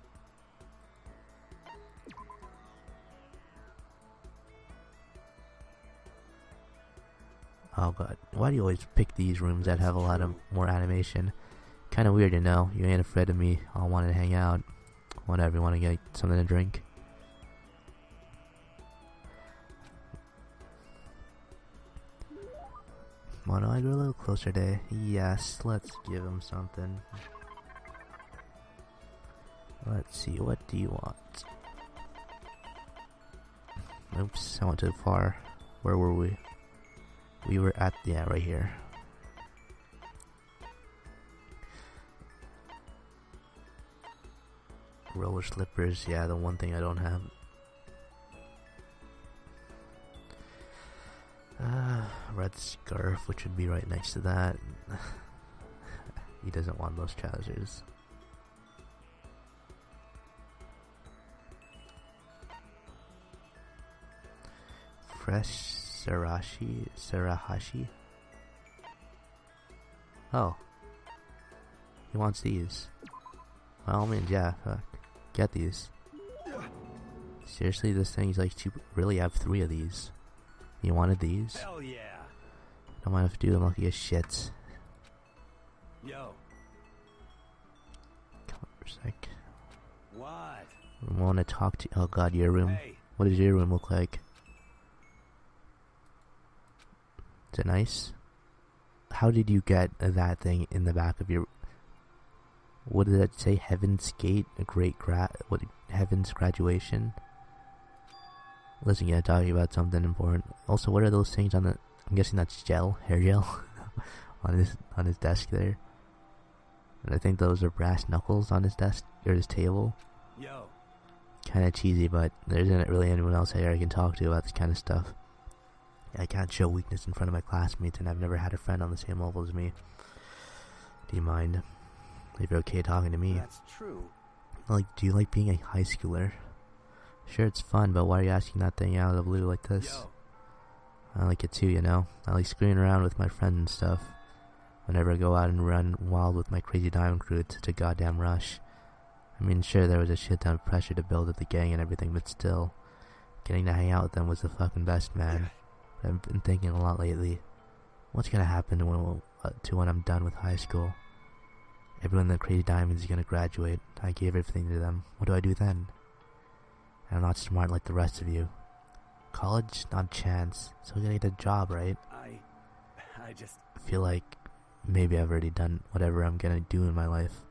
Oh god, why do you always pick these rooms that have a lot of more animation? Kinda weird, you know. You ain't afraid of me. I wanted to hang out. Whatever, you wanna get something to drink? Mono, I grew a little closer today. Yes, let's give him something. Let's see, what do you want? Oops, I went too far. Where were we? We were at, yeah, right here. Roller slippers, yeah, the one thing I don't have. Red scarf, which would be right next to that. He doesn't want those trousers. Fresh Sarahashi? Oh. He wants these. Well, I mean, yeah, get these. Seriously, this thing's like, you really have 3 of these. You wanted these? Hell yeah. Don't mind if I do, I'm lucky as shit. Yo. Come on for a sec. What? I want to talk to. Oh god, your room. Hey. What does your room look like? Is it nice? How did you get that thing in the back of your... What did that say? Heaven's Gate? A great what? Heaven's graduation? Listen, yeah, talking about something important. Also, what are those things on the... I'm guessing that's gel, hair gel, on his desk there. And I think those are brass knuckles on his desk, or his table. Yo. Kinda cheesy, but there isn't really anyone else here I can talk to about this kind of stuff. I can't show weakness in front of my classmates, and I've never had a friend on the same level as me. Do you mind? If you're okay talking to me. That's true. Like, do you like being a high schooler? Sure, it's fun, but why are you asking that thing out of the blue like this? Yo. I like it too, you know. I like screwing around with my friends and stuff. Whenever I go out and run wild with my crazy diamond crew, it's such a goddamn rush. I mean, sure, there was a shit ton of pressure to build up the gang and everything, but still, getting to hang out with them was the fucking best, man. I've been thinking a lot lately. What's gonna happen when I'm done with high school? Everyone in the Crazy Diamonds is gonna graduate. I gave everything to them. What do I do then? I'm not smart like the rest of you. College? Not a chance. So I'm gonna get a job, right? I just... I feel like maybe I've already done whatever I'm gonna do in my life.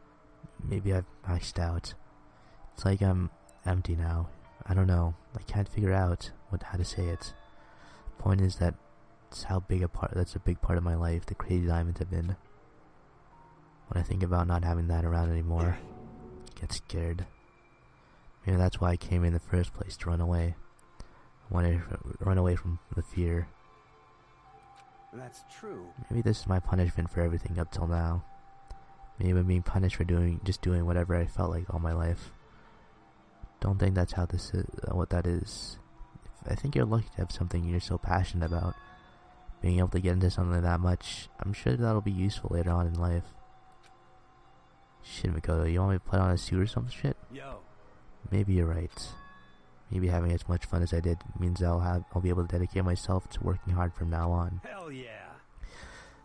Maybe I've maxed out. It's like I'm empty now. I don't know. I can't figure out how to say it. The point is that that's a big part of my life. The Crazy Diamonds have been. When I think about not having that around anymore, I get scared. Maybe that's why I came in the first place, to run away. I wanted to run away from the fear. That's true. Maybe this is my punishment for everything up till now. Maybe I'm being punished for just doing whatever I felt like all my life. Don't think that's how this is, what that is. I think you're lucky to have something you're so passionate about. Being able to get into something that much, I'm sure that'll be useful later on in life. Shit, Makoto, you want me to put on a suit or some shit? Yo. Maybe you're right. Maybe having as much fun as I did means I'll be able to dedicate myself to working hard from now on. Hell yeah.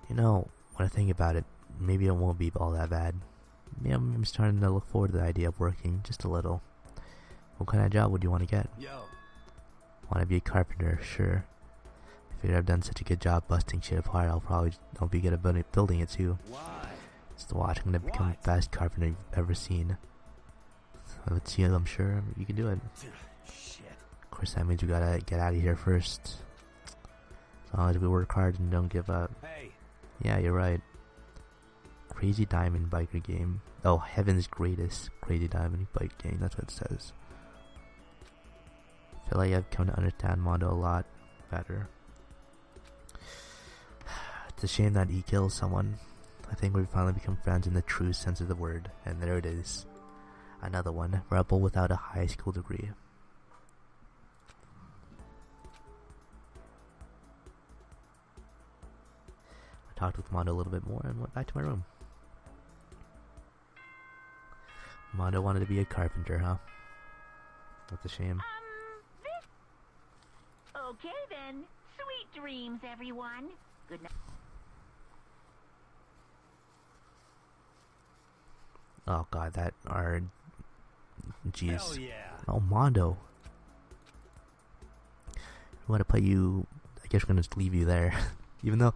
You know, when I think about it, maybe it won't be all that bad. Maybe I'm starting to look forward to the idea of working just a little. What kind of job would you want to get? Yo. Want to be a carpenter? Sure. I figured I've done such a good job busting shit apart, I'll be good at building it too. Why? Just watch, I'm gonna become the best carpenter you've ever seen. Let's see, I'm sure you can do it. Shit. Of course, that means we gotta get out of here first. As long as we work hard and don't give up. Hey. Yeah, you're right. Crazy Diamond Biker Game. Oh, Heaven's Greatest Crazy Diamond Bike Game, that's what it says. I feel like I've come to understand Mondo a lot better. It's a shame that he kills someone. I think we've finally become friends in the true sense of the word. And there it is. Another one. Rebel without a high school degree. I talked with Mondo a little bit more and went back to my room. Mondo wanted to be a carpenter, huh? That's a shame. Okay then. Sweet dreams, everyone. Good night. Oh god, that are... Jeez. Hell yeah. Oh, Mondo. We want to put you... I guess we're going to leave you there. Even though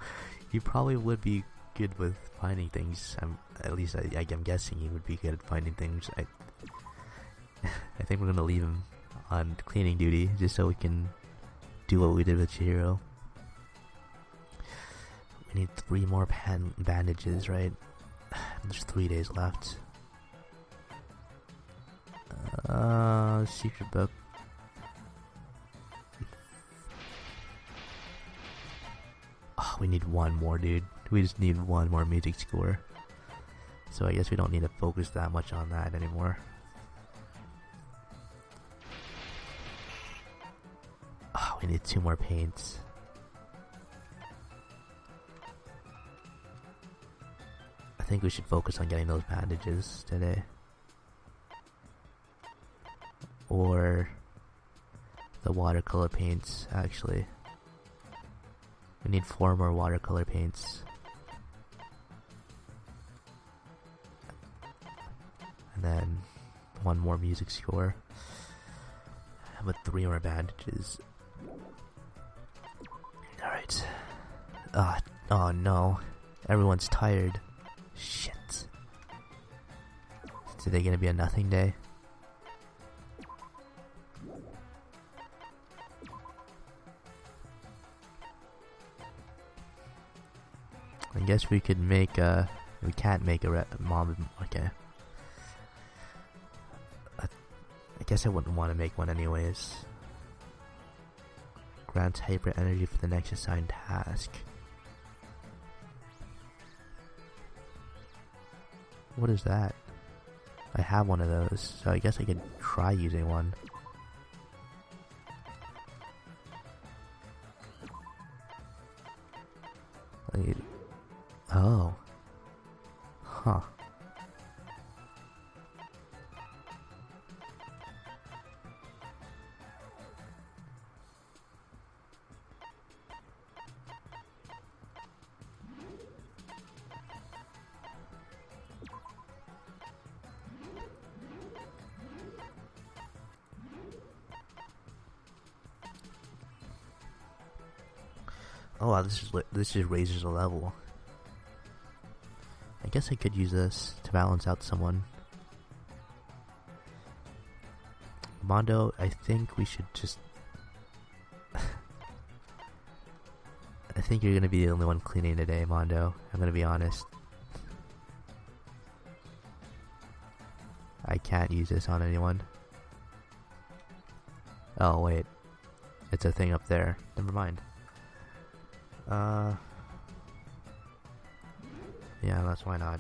you probably would be good with finding things. At least I'm guessing he would be good at finding things. I think we're going to leave him on cleaning duty just so we can do what we did with Chihiro. We need 3 more bandages, right? There's 3 days left. Secret book. Oh, we need 1 more, dude. We just need 1 more music score. So I guess we don't need to focus that much on that anymore. Oh, we need 2 more paints. I think we should focus on getting those bandages today. Or the watercolor paints, actually. We need 4 more watercolor paints. And then 1 more music score. With 3 more bandages. Alright. Oh no. Everyone's tired. Shit. Is today gonna be a nothing day? I guess we could make we can't make a mob. Okay. I guess I wouldn't want to make one anyways. Grants hyper energy for the next assigned task. What is that? I have one of those, so I guess I could try using one. Oh. Huh. Oh wow, this just raises the level. I guess I could use this to balance out someone. Mondo, I think we should just... I think you're gonna be the only one cleaning today, Mondo. I'm gonna be honest. I can't use this on anyone. Oh wait. It's a thing up there. Never mind. Yeah, that's why not.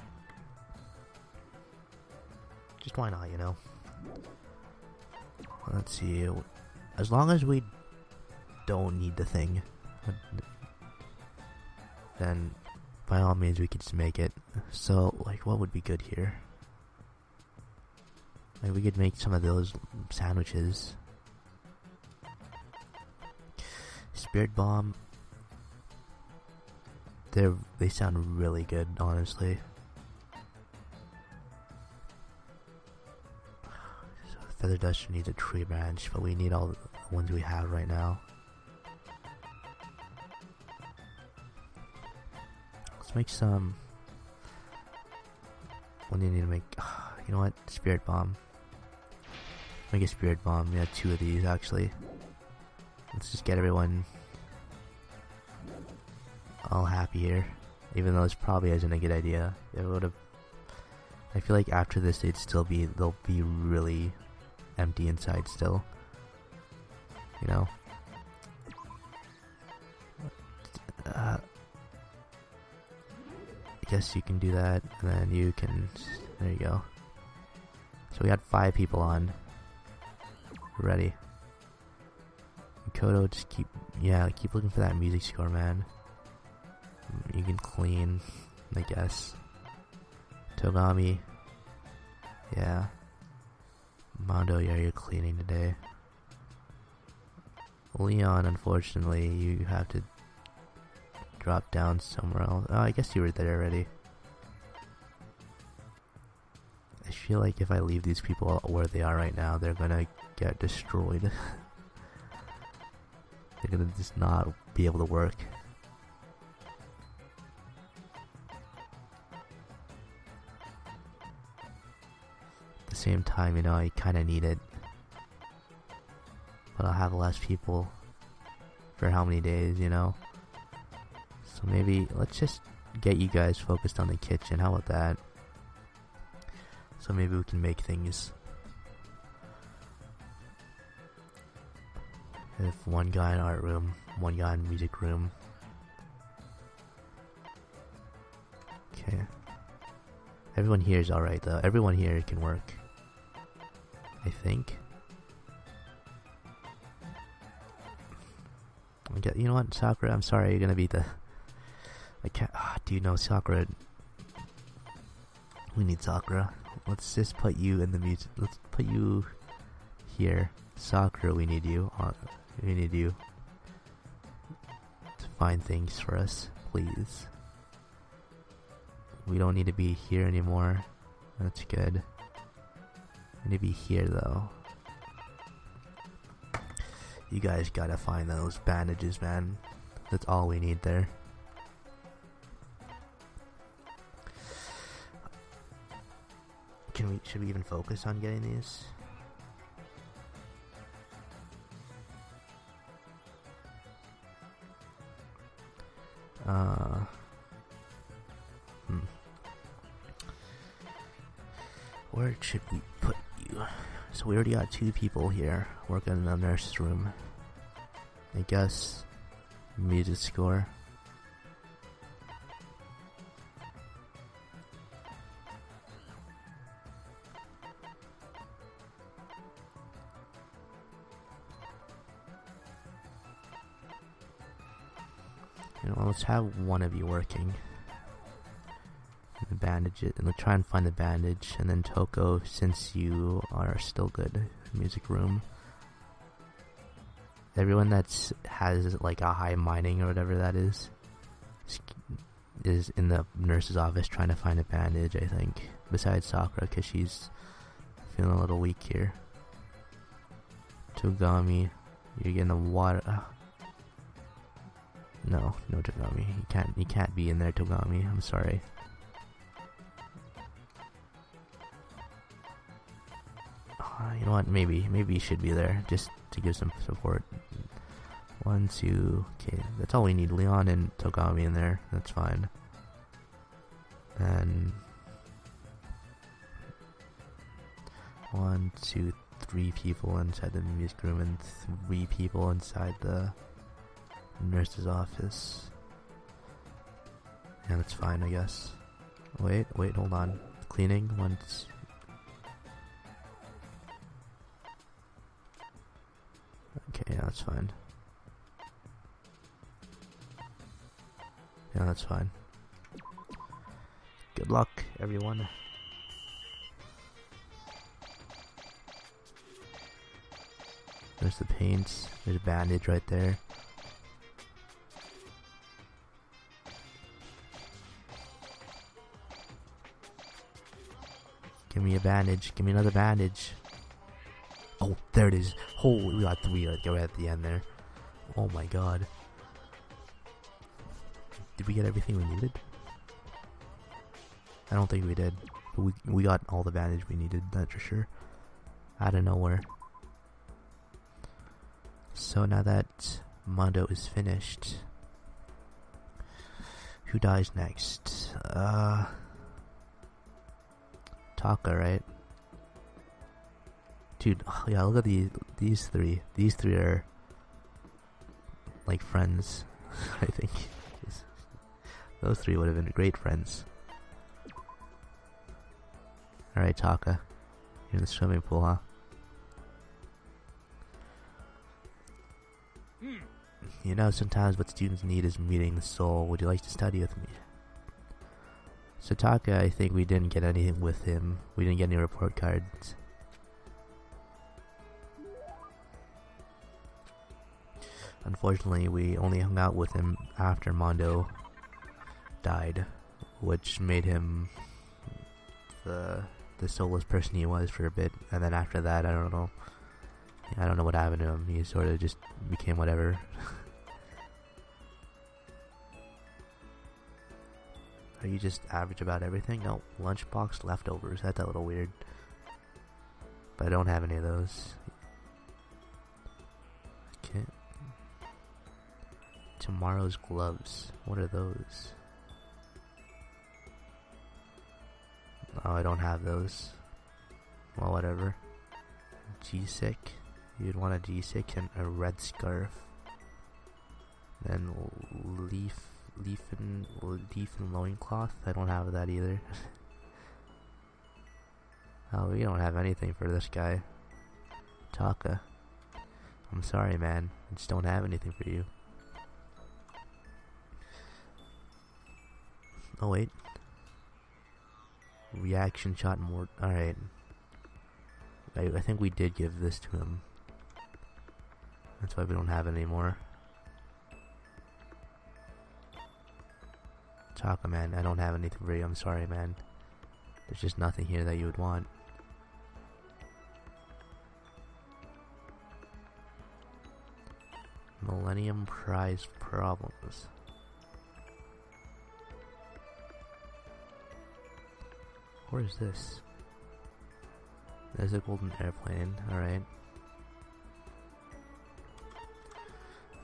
Just why not, you know? Let's see. As long as we don't need the thing, then by all means we could just make it. So, like, what would be good here? Like, we could make some of those sandwiches. Spirit Bomb. They sound really good, honestly. So Feather Duster needs a tree branch, but we need all the ones we have right now. Let's make some. What do you need to make? You know what? Spirit Bomb. Make a Spirit Bomb. We have 2 of these actually. Let's just get everyone all happy here, even though this probably isn't a good idea. It would have. I feel like after this, they'll be really empty inside still. You know. guess you can do that, and then you can... There you go. So we got 5 people on. We're ready. Kodo, just keep looking for that music score, man. You can clean, I guess. Togami, yeah. Mondo, yeah, you're cleaning today. Leon, unfortunately, you have to drop down somewhere else. Oh, I guess you were there already. I feel like if I leave these people where they are right now, they're gonna get destroyed. They're gonna just not be able to work. At the same time, you know, I kinda need it. But I'll have less people for how many days, you know? So maybe, let's just get you guys focused on the kitchen. How about that? So maybe we can make things. If one guy in art room, one guy in music room. Okay. Everyone here is alright though. Everyone here can work. I think. You know what, Sakura? I'm sorry, you're gonna be the... I can't... do you know Sakura? We need Sakura. Let's just put you in the music. Let's put you here. Sakura, we need you. We need you to find things for us, please. We don't need to be here anymore. That's good. We need to be here though. You guys gotta find those bandages, man. That's all we need there. Should we even focus on getting these? Where should we put you? So we already got 2 people here working in the nurse's room. I guess music score. You know, let's have one of you working. And bandage it, and we'll try and find the bandage. And then Toko, since you are still good, music room. Everyone that's has like a high mining or whatever that is in the nurse's office trying to find a bandage, I think. Besides Sakura, because she's feeling a little weak here. Togami, you're getting the water. No, Togami. You can't be in there, Togami. I'm sorry. You know what? Maybe you should be there just to give some support. 1, 2. Okay, that's all we need. Leon and Togami in there. That's fine. And 1, 2, 3 people inside the music room and 3 people inside the nurse's office. Yeah, that's fine, I guess. Wait, hold on. Cleaning once. Okay, yeah, that's fine. Yeah, that's fine. Good luck, everyone. There's the paints. There's a bandage right there. Give me a bandage. Give me another bandage. Oh, there it is. Holy, we got 3 right at the end there. Oh my god. Did we get everything we needed? I don't think we did. But we got all the bandage we needed, that's for sure. Out of nowhere. So now that Mondo is finished, who dies next? Taka, right? Dude, oh yeah, look at these 3. These 3 are like friends, I think. Those 3 would have been great friends. Alright, Taka. You're in the swimming pool, huh? You know, sometimes what students need is meeting the soul. Would you like to study with me? So Taka, I think we didn't get anything with him. We didn't get any report cards. Unfortunately, we only hung out with him after Mondo died, which made him the soulless person he was for a bit. And then after that, I don't know. I don't know what happened to him. He sort of just became whatever. Are you just average about everything? No, lunchbox leftovers. That's a little weird. But I don't have any of those. Okay. Tomorrow's gloves. What are those? Oh, I don't have those. Well, whatever. G-Sick. You'd want a G-Sick and a red scarf. Then leaf and loincloth. I don't have that either. Oh, we don't have anything for this guy. Taka. I'm sorry, man. I just don't have anything for you. Oh, wait. Reaction shot more. Alright. I think we did give this to him. That's why we don't have it anymore. Taka, man, I don't have anything for you. I'm sorry, man. There's just nothing here that you would want. Millennium Prize problems. Where is this? There's a golden airplane. Alright.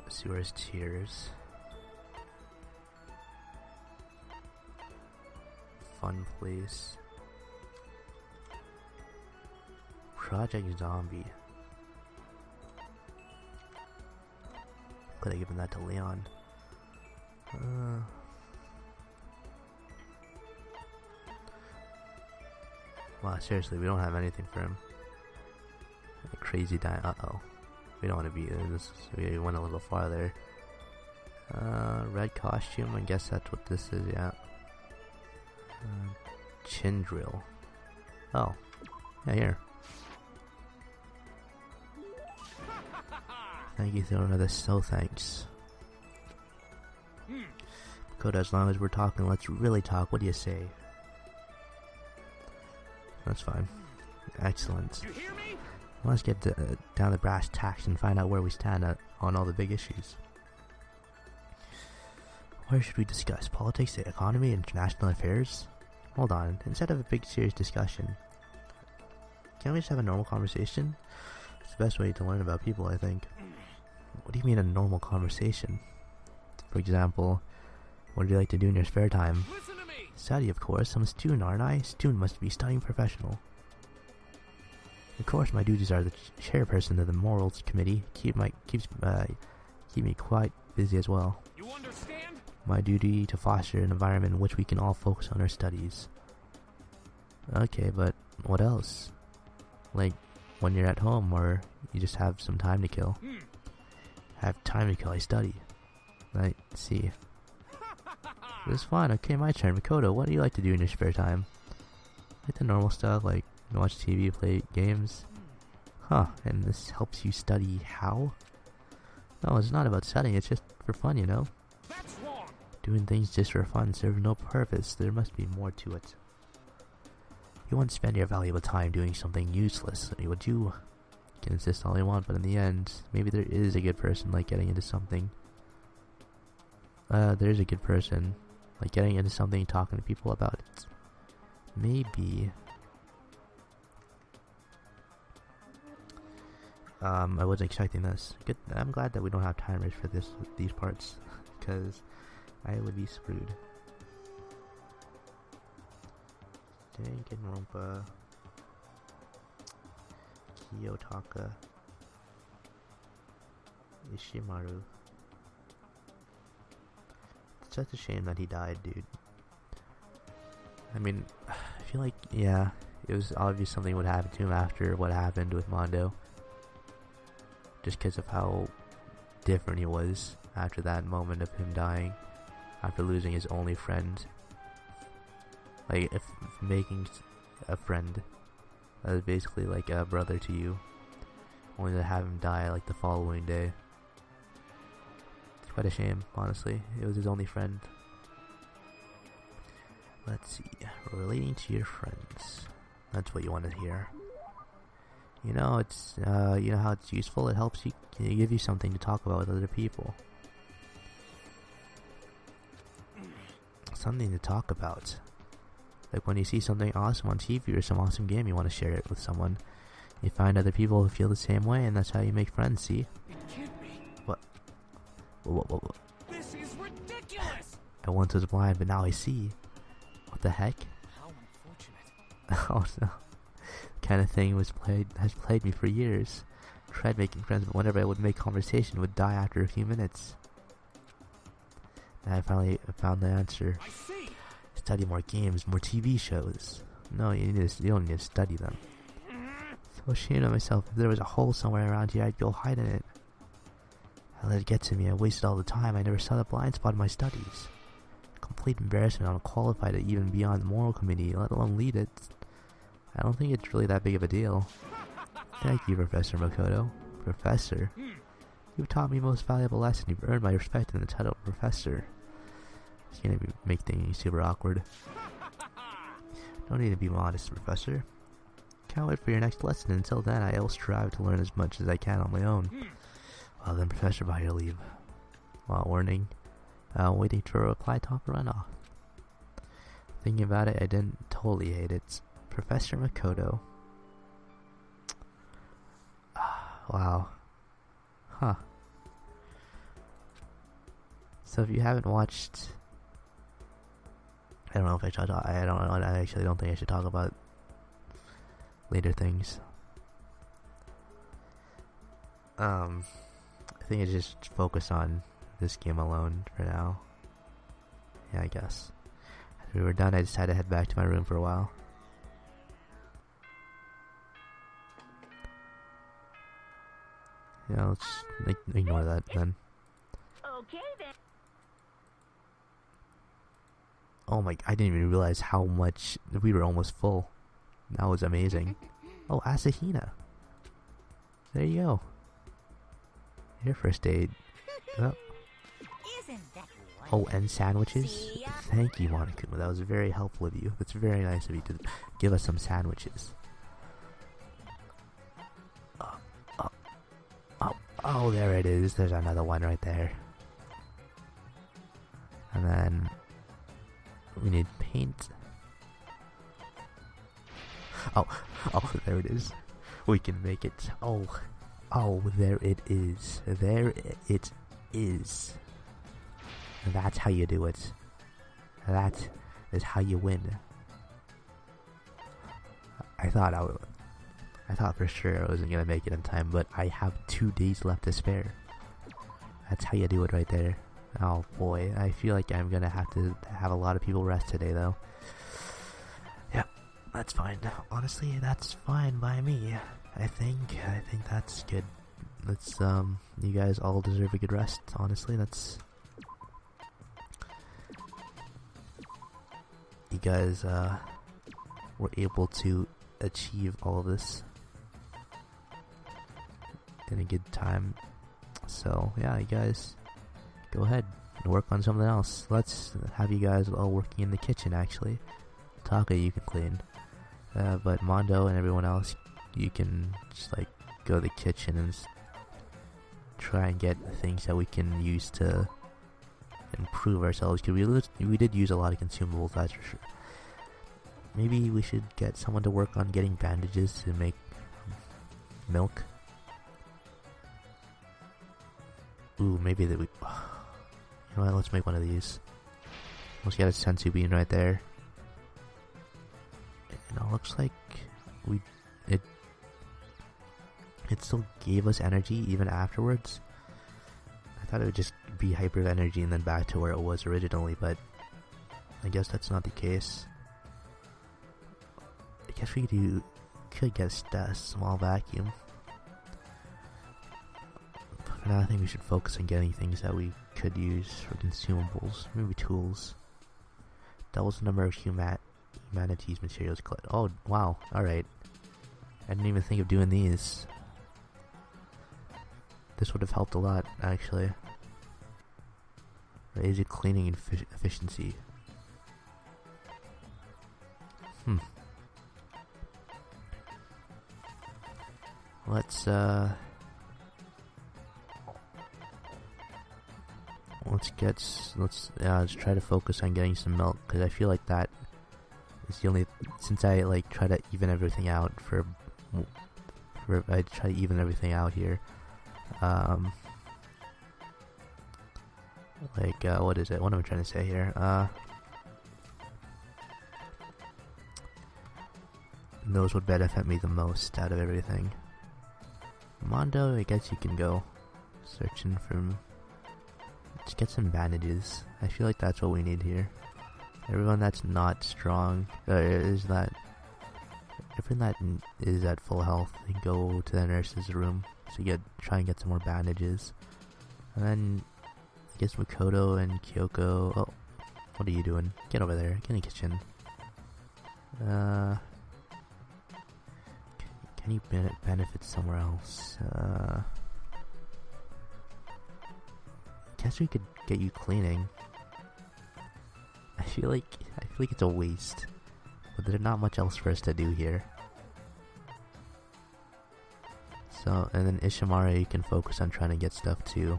Let's see where's Tears. Fun place. Project Zombie. Could have given that to Leon. Wow, seriously, we don't have anything for him. A crazy die. Uh-oh. We don't want to be there. We went a little farther. Red costume. I guess that's what this is, yeah. Chin drill. Oh. Yeah, here. Thank you for this, so thanks. Koda, as long as we're talking, let's really talk. What do you say? That's fine. Excellent. You hear me? Let's get down to brass tacks and find out where we stand on all the big issues. Where should we discuss? Politics, the economy, international affairs? Hold on. Instead of a big serious discussion, can't we just have a normal conversation? It's the best way to learn about people, I think. What do you mean a normal conversation? For example, what do you like to do in your spare time? Listen to me. Study, of course. I'm a student, aren't I? Student must be studying professional. Of course, my duties are the chairperson of the morals committee. Keep me quite busy as well. You understand? My duty to foster an environment in which we can all focus on our studies. Okay, but what else? Like when you're at home or you just have some time to kill. Have time to kill, I study. Right, see. It's fun. Okay, my turn. Makoto, what do you like to do in your spare time? Like the normal stuff, like watch TV, play games. Huh, and this helps you study how? No, it's not about studying, it's just for fun, you know? That's wrong. Doing things just for fun serves no purpose. There must be more to it. You won't spend your valuable time doing something useless, would you? You can insist all you want, but in the end, maybe there is a good person like getting into something. There's a good person like getting into something and talking to people about it. Maybe. I wasn't expecting this. Good. I'm glad that we don't have timers for these parts, because I would be screwed. Danganronpa, Kiyotaka, Ishimaru. It's such a shame that he died, dude. I mean, I feel like, yeah, it was obvious something would happen to him after what happened with Mondo. Just because of how different he was after that moment of him dying, after losing his only friend. Like, if making a friend that was basically like a brother to you, only to have him die like the following day. It's quite a shame, honestly. It was his only friend. Let's see. Relating to your friends. That's what you want to hear. You know, it's you know how it's useful. It helps you give you something to talk about with other people. Something to talk about. Like when you see something awesome on TV or some awesome game, you want to share it with someone. You find other people who feel the same way, and that's how you make friends. See? It can't be. What? This is ridiculous. I once was blind, but now I see. What the heck? How unfortunate. Oh no. Kind of thing has plagued me for years. Tried making friends, but whenever I would make conversation, would die after a few minutes. And I finally found the answer. I see. Study more games, more TV shows. No, you don't need to study them. So ashamed of myself. If there was a hole somewhere around here, I'd go hide in it. I let it get to me. I wasted all the time. I never saw the blind spot in my studies. Complete embarrassment. I'm qualified to even be on the moral committee, let alone lead it. I don't think it's really that big of a deal. Thank you, Professor Makoto. Professor? You've taught me most valuable lesson. You've earned my respect in the title of Professor. It's gonna make things super awkward. Don't need to be modest, Professor. Can't wait for your next lesson. Until then, I will strive to learn as much as I can on my own. Well then, Professor, by your leave. While warning, waiting for a reply to run off. Thinking about it, I didn't totally hate it. Professor Makoto. Wow. Huh. So if you haven't watched, I don't know if I should talk, I actually don't think I should talk about later things. I think I just focus on this game alone for now. Yeah, I guess. After we were done, I decided to head back to my room for a while. Yeah, let's ignore that then. Okay then. Oh my, I didn't even realize how much we were almost full. That was amazing. Oh, Asahina. There you go. Your first aid. Oh, Isn't that oh, and sandwiches? See ya. Thank you, Monica. That was very helpful of you. That's very nice of you to give us some sandwiches. Oh, there it is. There's another one right there. And then we need paint. Oh, there it is. We can make it. Oh, there it is. There it is. That's how you do it. That is how you win. I thought for sure I wasn't gonna make it in time, but I have 2 days left to spare. That's how you do it right there. Oh boy, I feel like I'm gonna have to have a lot of people rest today though. Yeah, that's fine. Honestly, that's fine by me. I think that's good. Let's you guys all deserve a good rest, honestly. That's you guys were able to achieve all of this in a good time. So yeah, you guys go ahead and work on something else. Let's have you guys all working in the kitchen actually. Taka you can clean. But Mondo and everyone else, you can just like go to the kitchen and try and get things that we can use to improve ourselves. Because we did use a lot of consumables, that's for sure. Maybe we should get someone to work on getting bandages to make milk. Ooh, maybe that we. You know what? Let's make one of these. Let's get a sensu bean right there. And it looks like it still gave us energy even afterwards. I thought it would just be hyper energy and then back to where it was originally, but I guess that's not the case. guess we could get a small vacuum. But for now, I think we should focus on getting things that we could use for consumables, maybe tools. Doubles the number of humanities materials collected. Oh, wow, alright. I didn't even think of doing these. This would have helped a lot, actually. Raise your cleaning efficiency. Let's try to focus on getting some milk, because I feel like that is the only, since I like try to even everything out I try to even everything out here. What is it? What am I trying to say here? Those would benefit me the most out of everything. Mondo, I guess you can go searching for. Let's get some bandages. I feel like that's what we need here. Everyone that's not strong, everyone that is at full health, can go to the nurse's room to try and get some more bandages. And then I guess Makoto and Kyoko. Oh, what are you doing? Get over there. Get in the kitchen. Can you benefit somewhere else? Guess we could get you cleaning. I feel like it's a waste, but there's not much else for us to do here. So, and then Ishimara, you can focus on trying to get stuff too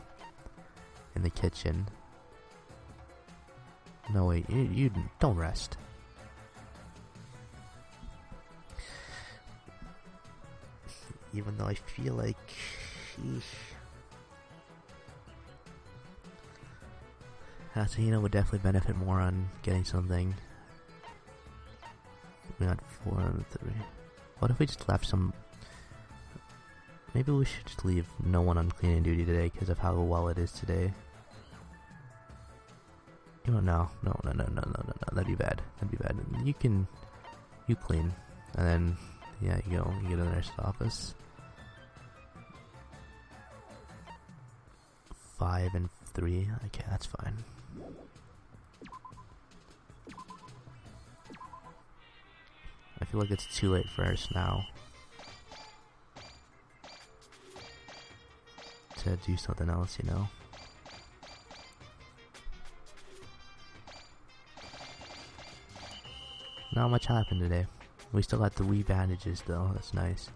in the kitchen. No, wait, you don't rest. Even though I feel like, Hatsuhino would definitely benefit more on getting something. We got 4 and 3. What if we just left some? Maybe we should just leave no one on cleaning duty today because of how well it is today. You don't know. No. That'd be bad. You clean, and then you go to the nurse's office. 5 and 3. Okay, that's fine. I feel like it's too late for us now to do something else, you know? Not much happened today. We still got 3 bandages though, that's nice.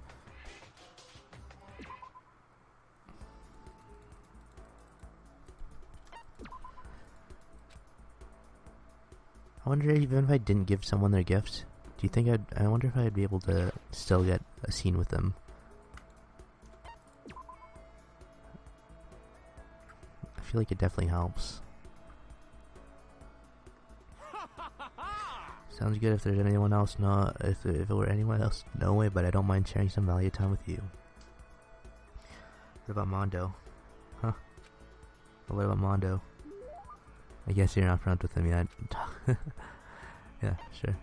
I wonder, even if I didn't give someone their gift, do you think I wonder if I'd be able to still get a scene with them? I feel like it definitely helps. Sounds good. If there's anyone else, if it were anyone else, no way, but I don't mind sharing some valuable time with you. What about Mondo? Huh? But what about Mondo? I guess you're not friends with him yet. Yeah, sure.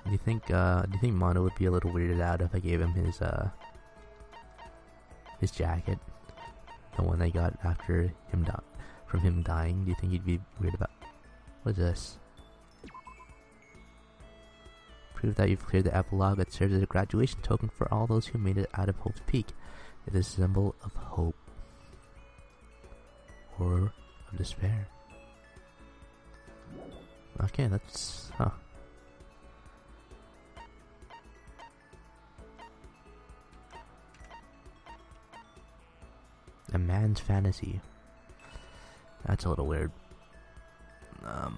Do you think Mondo would be a little weirded out if I gave him his jacket? The one I got after from him dying? Do you think he'd be weird about? What is this? Prove that you've cleared the epilogue. It serves as a graduation token for all those who made it out of Hope's Peak. It is a symbol of hope or of despair. Okay, that's A man's fantasy. That's a little weird. A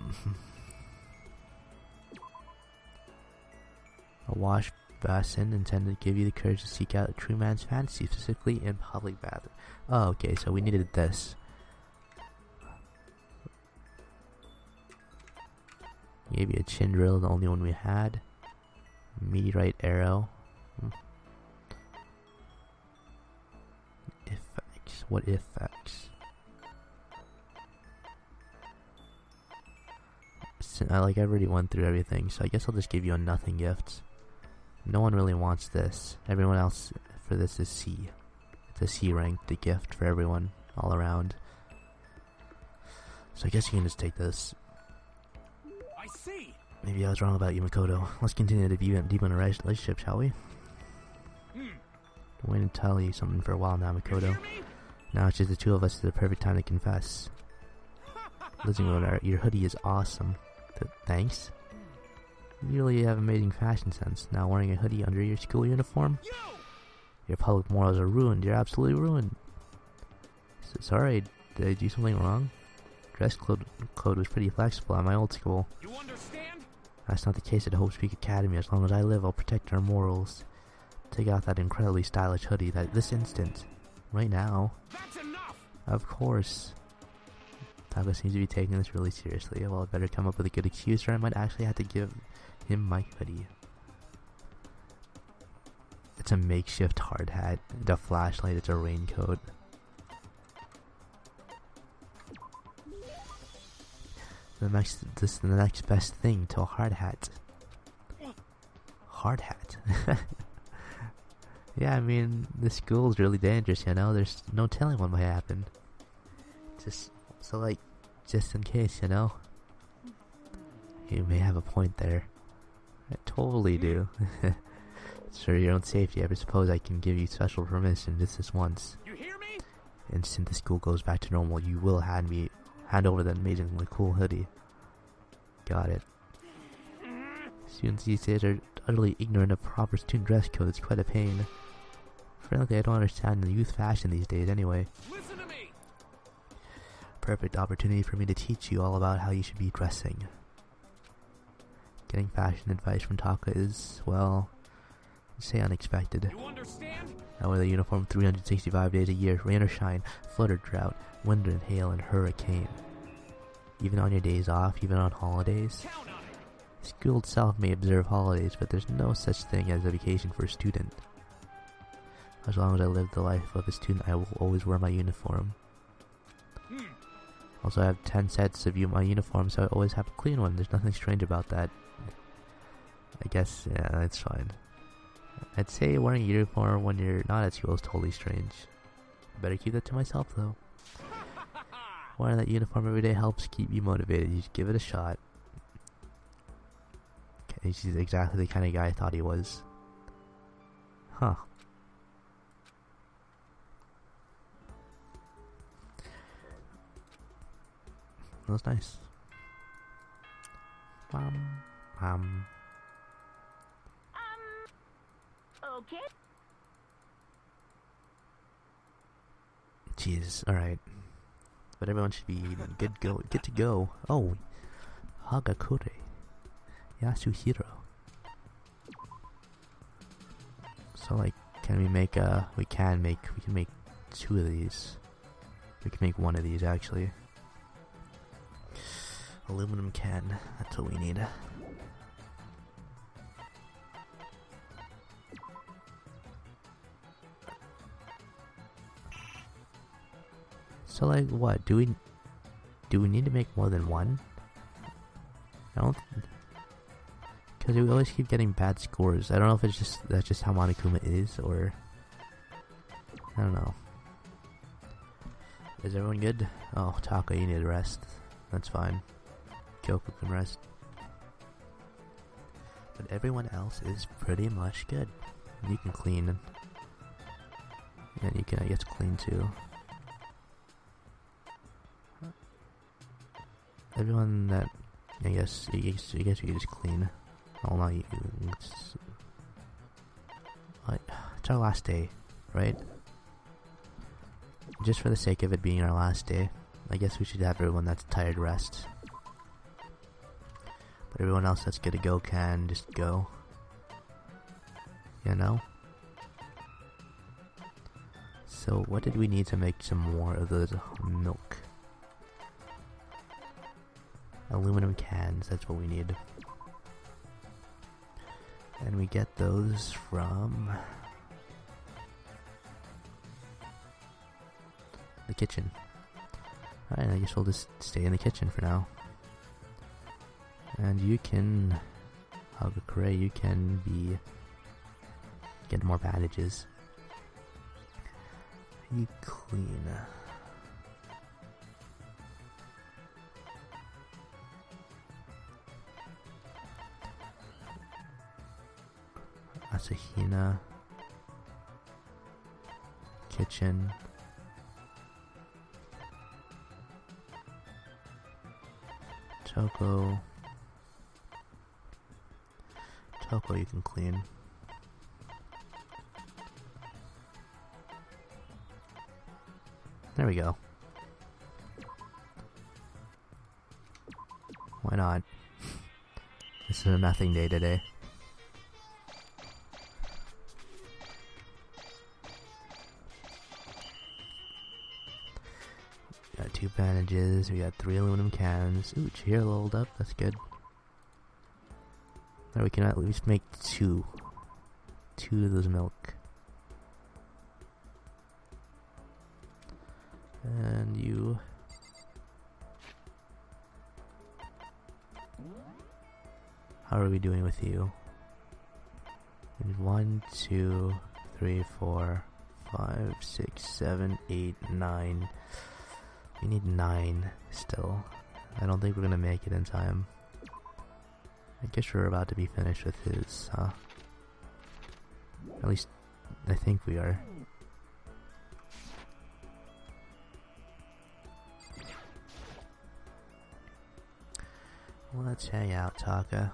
wash basin intended to give you the courage to seek out a true man's fantasy, specifically in public bathroom. Oh, okay, so we needed this. Maybe a chin drill, the only one we had. Meteorite arrow. Effects. What effects? I've already went through everything, so I guess I'll just give you a nothing gift. No one really wants this. Everyone else for this is C. It's a C ranked gift for everyone all around. So I guess you can just take this. I see. Maybe I was wrong about you, Makoto. Let's continue to deepen a relationship, shall we? Hmm. I'm waiting to tell you something for a while now, You Makoto. hear me? Now it's just the two of us. It's the perfect time to confess. Listen, your hoodie is awesome. Thanks. You really have amazing fashion sense. Now wearing a hoodie under your school uniform? You! Your public morals are ruined. You're absolutely ruined. Sorry, did I do something wrong? Dress code was pretty flexible at my old school. You understand? That's not the case at Hope Speak Academy. As long as I live, I'll protect our morals. Take off that incredibly stylish hoodie this instant. Right now. That's enough! Of course. Taco seems to be taking this really seriously. Well, I better come up with a good excuse or I might actually have to give him my hoodie. It's a makeshift hard hat. It's a flashlight. It's a raincoat. This is the next best thing to a hard hat. Hard hat? Yeah, I mean, this school's really dangerous, you know? There's no telling what might happen. Just in case, you know? You may have a point there. I totally do. It's for your own safety. I suppose I can give you special permission just this once. You hear me? And since the school goes back to normal, you will hand over that amazingly cool hoodie. Got it. Students these days are utterly ignorant of proper student dress code. It's quite a pain. Frankly, I don't understand the youth fashion these days anyway. Listen to me! Perfect opportunity for me to teach you all about how you should be dressing. Getting fashion advice from Taka is, well, say unexpected. You understand? I wear the uniform 365 days a year, rain or shine, flood or drought, wind and hail and hurricane. Even on your days off, even on holidays. Count on it! School itself may observe holidays, but there's no such thing as a vacation for a student. As long as I live the life of a student, I will always wear my uniform. Also, I have 10 sets of my uniforms, so I always have a clean one. There's nothing strange about that. I guess, yeah, that's fine. I'd say wearing a uniform when you're not at school is totally strange. I better keep that to myself, though. Wearing that uniform every day helps keep you motivated. You just give it a shot. Okay, he's exactly the kind of guy I thought he was. Huh. That was nice. Okay. Jesus, alright. But everyone should be good to go. Oh, Hagakure. Yasuhiro. So like, can we make we can make 2 of these. We can make 1 of these actually. Aluminum can, that's what we need. So like what, do we need to make more than 1? I don't, because we always keep getting bad scores. I don't know if that's just how Monokuma is, or I don't know. Is everyone good? Oh, Taka, you need a rest. That's fine. Kyoko can rest. But everyone else is pretty much good. You can clean. And you can, I guess, clean too. Everyone that, I guess you can just clean. Oh, not you. It's our last day, right? Just for the sake of it being our last day, I guess we should have everyone that's tired rest. But everyone else that's good to go can just go. You know? So what did we need to make some more of those milk? Aluminum cans, that's what we need. And we get those from the kitchen. Alright, I guess we'll just stay in the kitchen for now. And you can, Hagakure, you can get more bandages. You clean. Asahina. Kitchen. Toko, you can clean. There we go. Why not? This is a nothing day today. Got 2 bandages, we got 3 aluminum cans. Ooh, cheer leveled up, that's good. Now we can at least make 2 of those milk. And you... How are we doing with you? We need 1, 2, 3, 4, 5, 6, 7, 8, 9. We need 9 still. I don't think we're gonna make it in time. I guess we're about to be finished with his, huh? At least, I think we are. Let's hang out, Taka.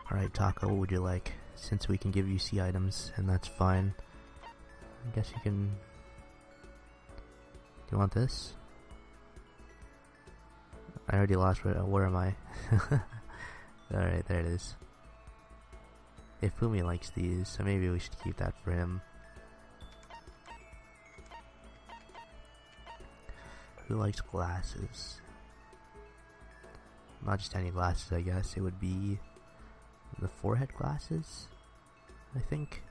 Alright, Taka, what would you like? Since we can give you C items, and that's fine. I guess you can... Do you want this? I already lost where am I? Alright, there it is. If Fumi likes these, so maybe we should keep that for him. Who likes glasses? Not just any glasses, I guess. It would be the forehead glasses, I think.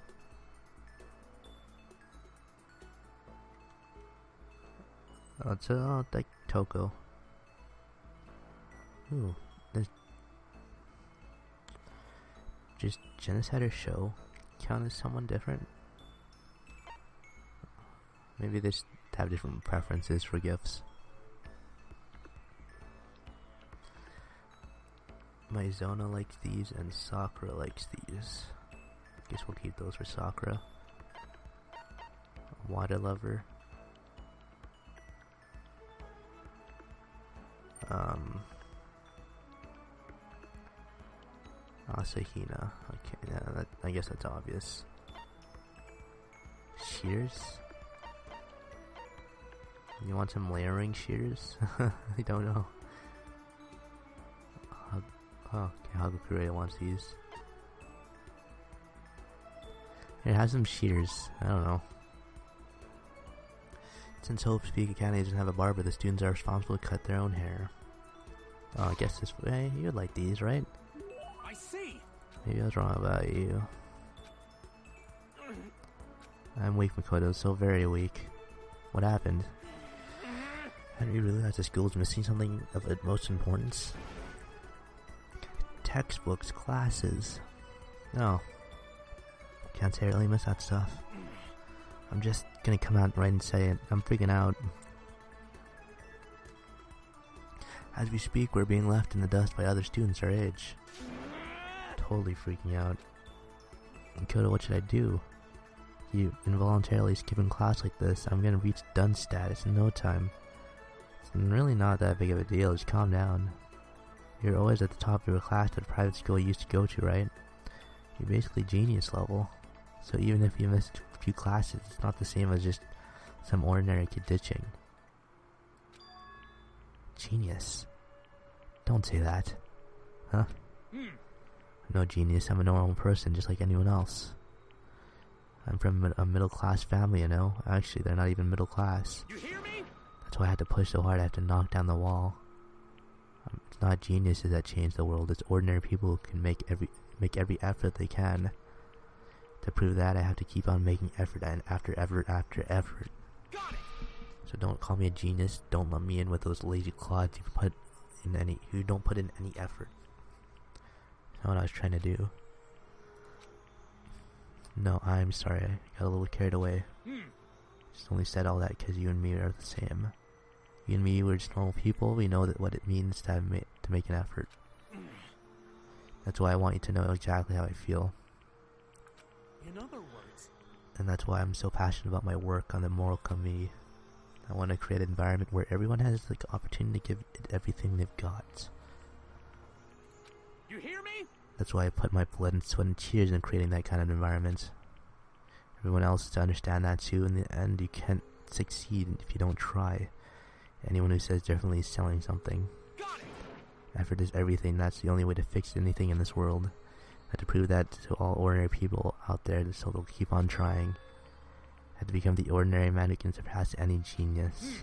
Oh, it's like Toko. Ooh, there's just Genocide or Show count as someone different? Maybe they just have different preferences for gifts. Maizona likes these and Sakura likes these. Guess we'll keep those for Sakura. Water Lover. Asahina. Okay, yeah, I guess that's obvious. Shears? You want some layering shears? I don't know. Oh, okay, Hagakure wants these. Here, have some shears. I don't know. Since Hope's Peak Academy doesn't have a barber, the students are responsible to cut their own hair. Oh, I guess this way. You'd like these, right? I see. Maybe I was wrong about you. I'm weak, Makoto. So very weak. What happened? Have you realized the school is missing something of utmost importance? Textbooks, classes. No. Can't say I really miss that stuff. I'm just gonna come out right and say it. I'm freaking out. As we speak, we're being left in the dust by other students our age. Totally freaking out. Makoto, what should I do? You involuntarily skipping class like this, I'm gonna reach done status in no time. It's really not that big of a deal, just calm down. You're always at the top of your class at a private school you used to go to, right? You're basically genius level. So even if you missed a few classes, it's not the same as just some ordinary kid ditching. Genius. Don't say that. Huh? I'm no genius, I'm a normal person just like anyone else. I'm from a middle class family, you know? Actually, they're not even middle class. You hear me? That's why I had to push so hard. I have to knock down the wall. It's not geniuses that change the world. It's ordinary people who can make every effort they can. To prove that, I have to keep on making effort and after effort after effort. Got it. So don't call me a genius. Don't lump me in with those lazy clods who don't put in any effort. That's what I was trying to do. No, I'm sorry. I got a little carried away. Just only said all that because you and me are the same. You and me, we're just normal people. We know what it means to make an effort. That's why I want you to know exactly how I feel. In other words, And that's why I'm so passionate about my work on the moral committee. I want to create an environment where everyone has the opportunity to give it everything they've got. you hear me? That's why I put my blood and sweat and tears in creating that kind of environment. Everyone else has to understand that too. In the end, you can't succeed if you don't try. Anyone who says differently is selling something. Got it. Effort is everything. That's the only way to fix anything in this world. I had to prove that to all ordinary people out there, so they'll keep on trying. I had to become the ordinary man who can surpass any genius.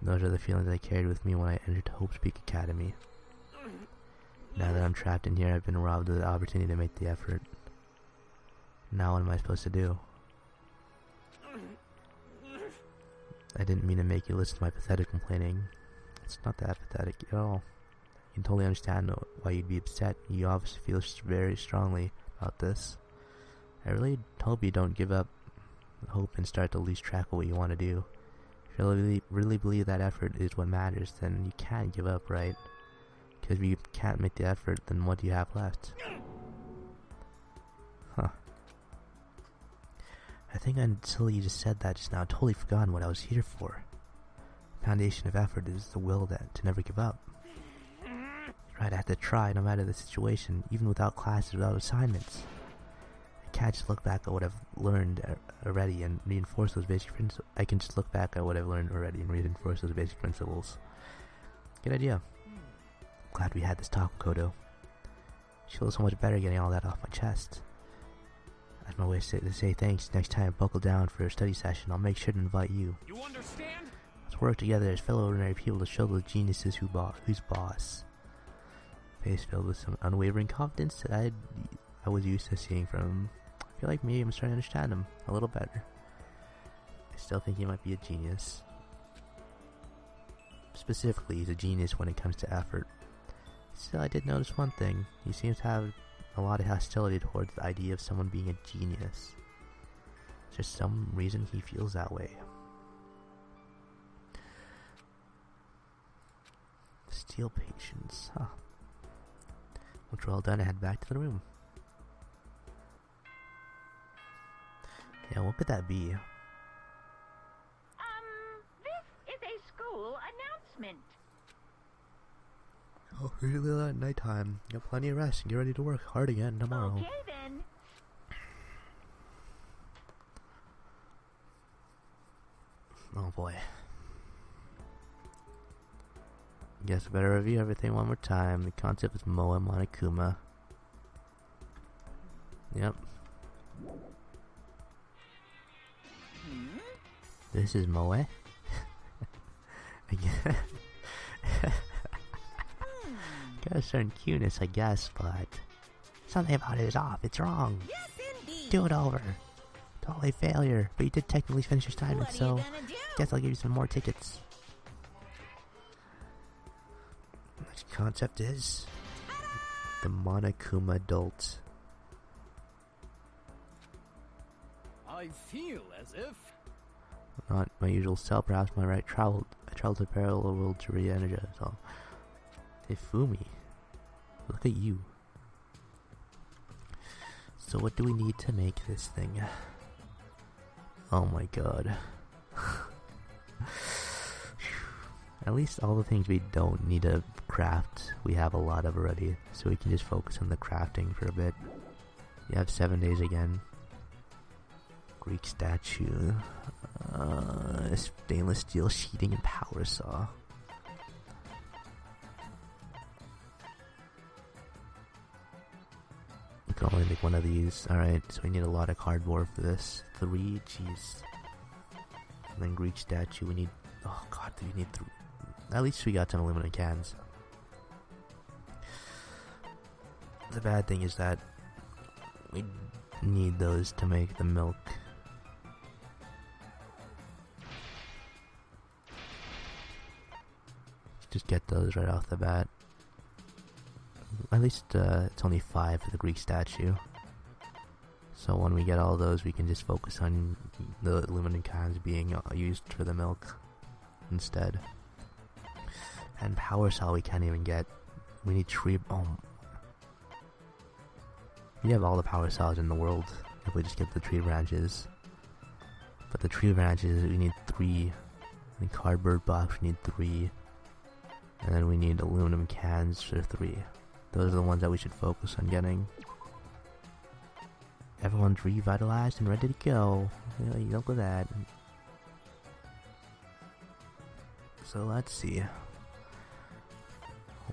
Those are the feelings I carried with me when I entered Hope Speak Academy. Now that I'm trapped in here, I've been robbed of the opportunity to make the effort. Now what am I supposed to do? I didn't mean to make you listen to my pathetic complaining. It's not that pathetic at all. I can totally understand why you'd be upset. You obviously feel very strongly about this. I really hope you don't give up hope and start to lose track of what you want to do. If you really believe that effort is what matters, then you can't give up, right? Because if you can't make the effort, then what do you have left? Huh. I think until you just said that just now, I totally forgotten what I was here for. The foundation of effort is the will to never give up. Right, I have to try no matter the situation, even without classes, without assignments. I can't just look back at what I've learned already and reinforce those basic principles. I can just look back at what I've learned already and reinforce those basic principles. Good idea. Glad we had this talk, Kodo. She feels so much better getting all that off my chest. That's my way to say thanks. Next time I buckle down for a study session, I'll make sure to invite you. You understand? Let's work together as fellow ordinary people to show those geniuses who's boss. Face filled with some unwavering confidence that I was used to seeing from him. I feel like maybe I'm starting to understand him a little better. I still think he might be a genius. Specifically, he's a genius when it comes to effort. Still, I did notice one thing. He seems to have a lot of hostility towards the idea of someone being a genius. There's just some reason he feels that way. Steel patience, huh? Once we're all done, I head back to the room. Yeah, what could that be? This is a school announcement. Oh, really at nighttime. You got plenty of rest and get ready to work hard again tomorrow. Okay then. Oh boy. Guess I better review everything one more time. The concept is Moe Monokuma. Yep. This is Moe? Got a certain cuteness, I guess, but something about it is off. It's wrong. Yes, indeed. Do it over. Totally failure. But you did technically finish your assignment, What are so you gonna do? guess I'll give you some more tickets. Next concept is the Monokuma adult. I feel as if Not my usual self, perhaps my right traveled. I traveled to parallel world to re-energize. So, Ifumi, look at you. So what do we need to make this thing? Oh my god. At least all the things we don't need to craft, we have a lot of already. So we can just focus on the crafting for a bit. You have 7 days again. Greek statue. Stainless steel sheeting and power saw. We can only make one of these. Alright, so we need a lot of cardboard for this. 3, jeez. And then Greek statue, we need Oh god, do we need at least we got some aluminum cans. The bad thing is that we need those to make the milk. Just get those right off the bat. At least it's only 5 for the Greek statue. So when we get all those, we can just focus on the aluminum cans being used for the milk instead. And power saw we can't even get. We need tree. Oh, we have all the power saws in the world if we just get the tree branches. But the tree branches, we need 3. The cardboard box, we need 3. And then we need aluminum cans for 3. Those are the ones that we should focus on getting. Everyone's revitalized and ready to go. You look at that. So let's see.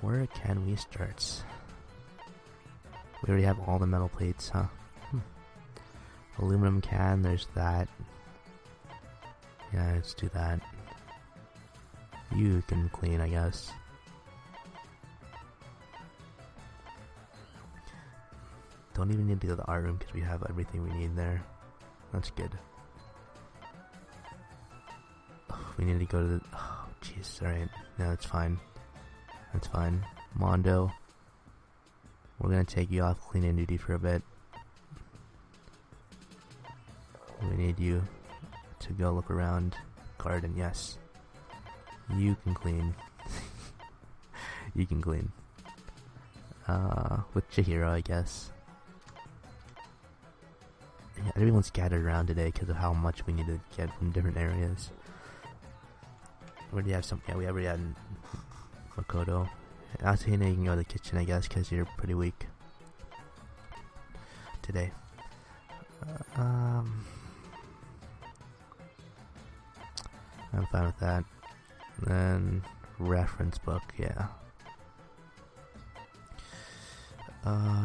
Where can we start? We already have all the metal plates, huh? Aluminum can, there's that. Yeah, let's do that. You can clean, I guess. Don't even need to go to the art room because we have everything we need there. That's good. We need to go to the... Oh, jeez, alright. No, that's fine. That's fine. Mondo, we're gonna take you off cleaning duty for a bit. We need you to go look around. Garden, yes. You can clean. You can clean. With Chihiro, I guess. Yeah, everyone's scattered around today because of how much we need to get from different areas. We already have some. Yeah, we already had Makoto. Asahina, you can go to the kitchen, I guess, because you're pretty weak today. I'm fine with that. Then reference book, yeah.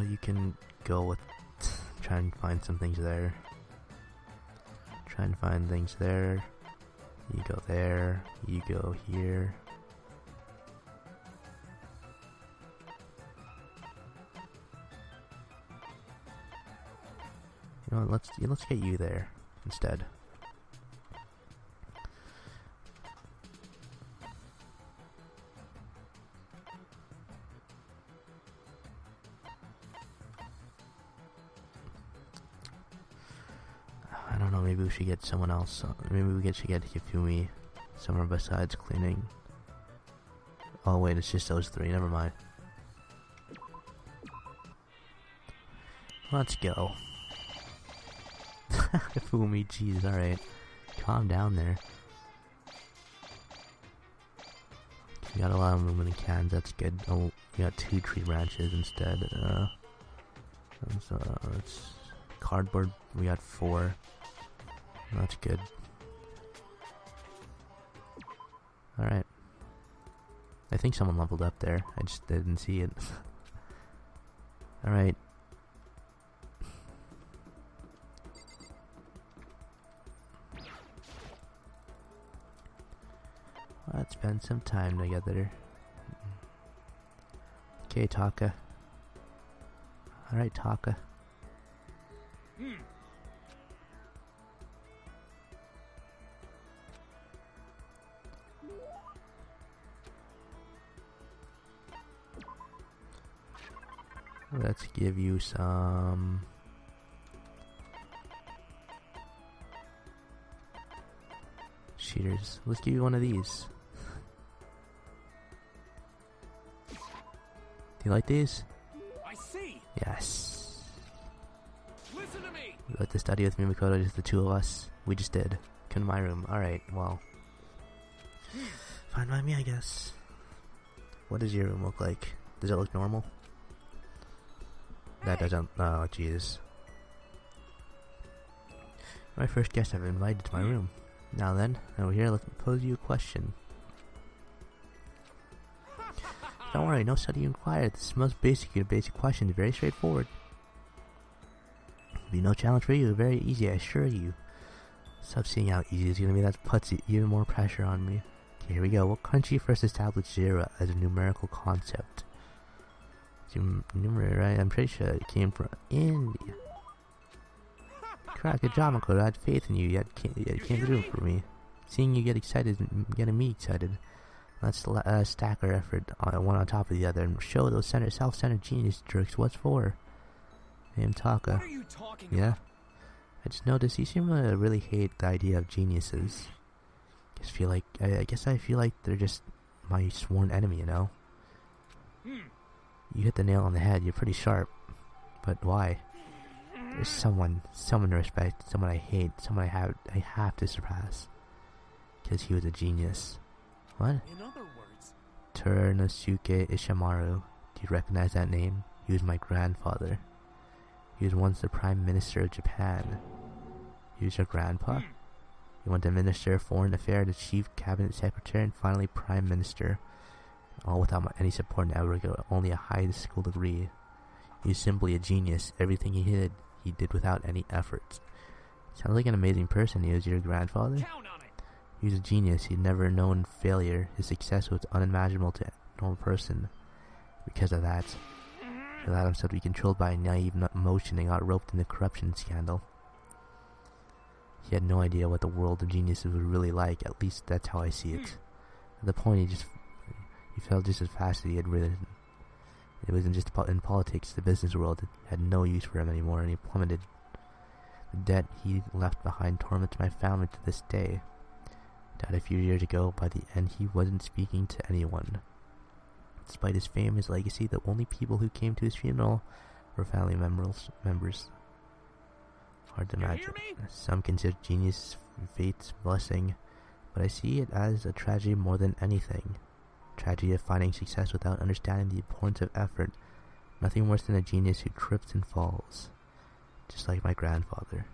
You can go with try and find some things there. Try and find things there. You go there. You go here. You know what, let's get you there instead. I don't know, maybe we should get someone else. Maybe we should get Hifumi somewhere besides cleaning. Oh wait, it's just those 3, never mind. Let's go. Hifumi, jeez, alright. Calm down there. We got a lot of aluminum cans, that's good. Oh, we got 2 tree branches instead. It's cardboard, we got 4. That's good. Alright. I think someone leveled up there. I just didn't see it. Alright. Let's spend some time together. Okay, Taka. Alright, Taka. Let's give you some cheaters. Let's give you one of these. Do you like these? I see. Yes. Listen to me. You like to study with me, Makoto? Just the 2 of us. We just did. Come to my room. Alright, well. Fine by me, I guess. What does your room look like? Does it look normal? That doesn't. Oh, Jesus. My first guest I've invited to my room. Now then, over here, let me pose you a question. Don't worry, no study required. This is the most basic of basic questions. Very straightforward. Be no challenge for you. Very easy, I assure you. Stop seeing how easy it's gonna be. That puts even more pressure on me. Here we go. What country first established zero as a numerical concept? Numerator, right? I'm pretty sure it came from India. Crack, good job, Uncle. I had faith in you. You came through for me. Seeing you get excited and getting me excited. Let's stack our effort one on top of the other and show those self-centered genius jerks what's for. Hey, Taka. What are you talking Yeah? about? I just noticed you seem to really hate the idea of geniuses. I guess I feel like they're just my sworn enemy, you know? You hit the nail on the head. You're pretty sharp. But why? There's someone to respect, someone I hate, someone I have to surpass. Because he was a genius. What? In other words, Turnosuke Ishimaru. Do you recognize that name? He was my grandfather. He was once the Prime Minister of Japan. He was your grandpa? He went to Minister of Foreign Affairs, the Chief Cabinet Secretary, and finally Prime Minister. All without any support and only a high school degree. He was simply a genius. Everything he did without any effort. Sounds like an amazing person. He was your grandfather? count on it. He was a genius. He'd never known failure. His success was unimaginable to a normal person. Because of that, he allowed himself to be controlled by a naive emotion and got roped in the corruption scandal. He had no idea what the world of geniuses was really like. At least that's how I see it. At the point, he fell just as fast as he had risen. It wasn't just in politics. The business world had no use for him anymore, and he plummeted. The debt he left behind torments my family to this day. Died a few years ago. By the end, he wasn't speaking to anyone. Despite his fame, his legacy, the only people who came to his funeral were family members. Hard to imagine. Some consider genius fate's blessing, but I see it as a tragedy more than anything. Tragedy of finding success without understanding the importance of effort. Nothing worse than a genius who trips and falls. Just like my grandfather.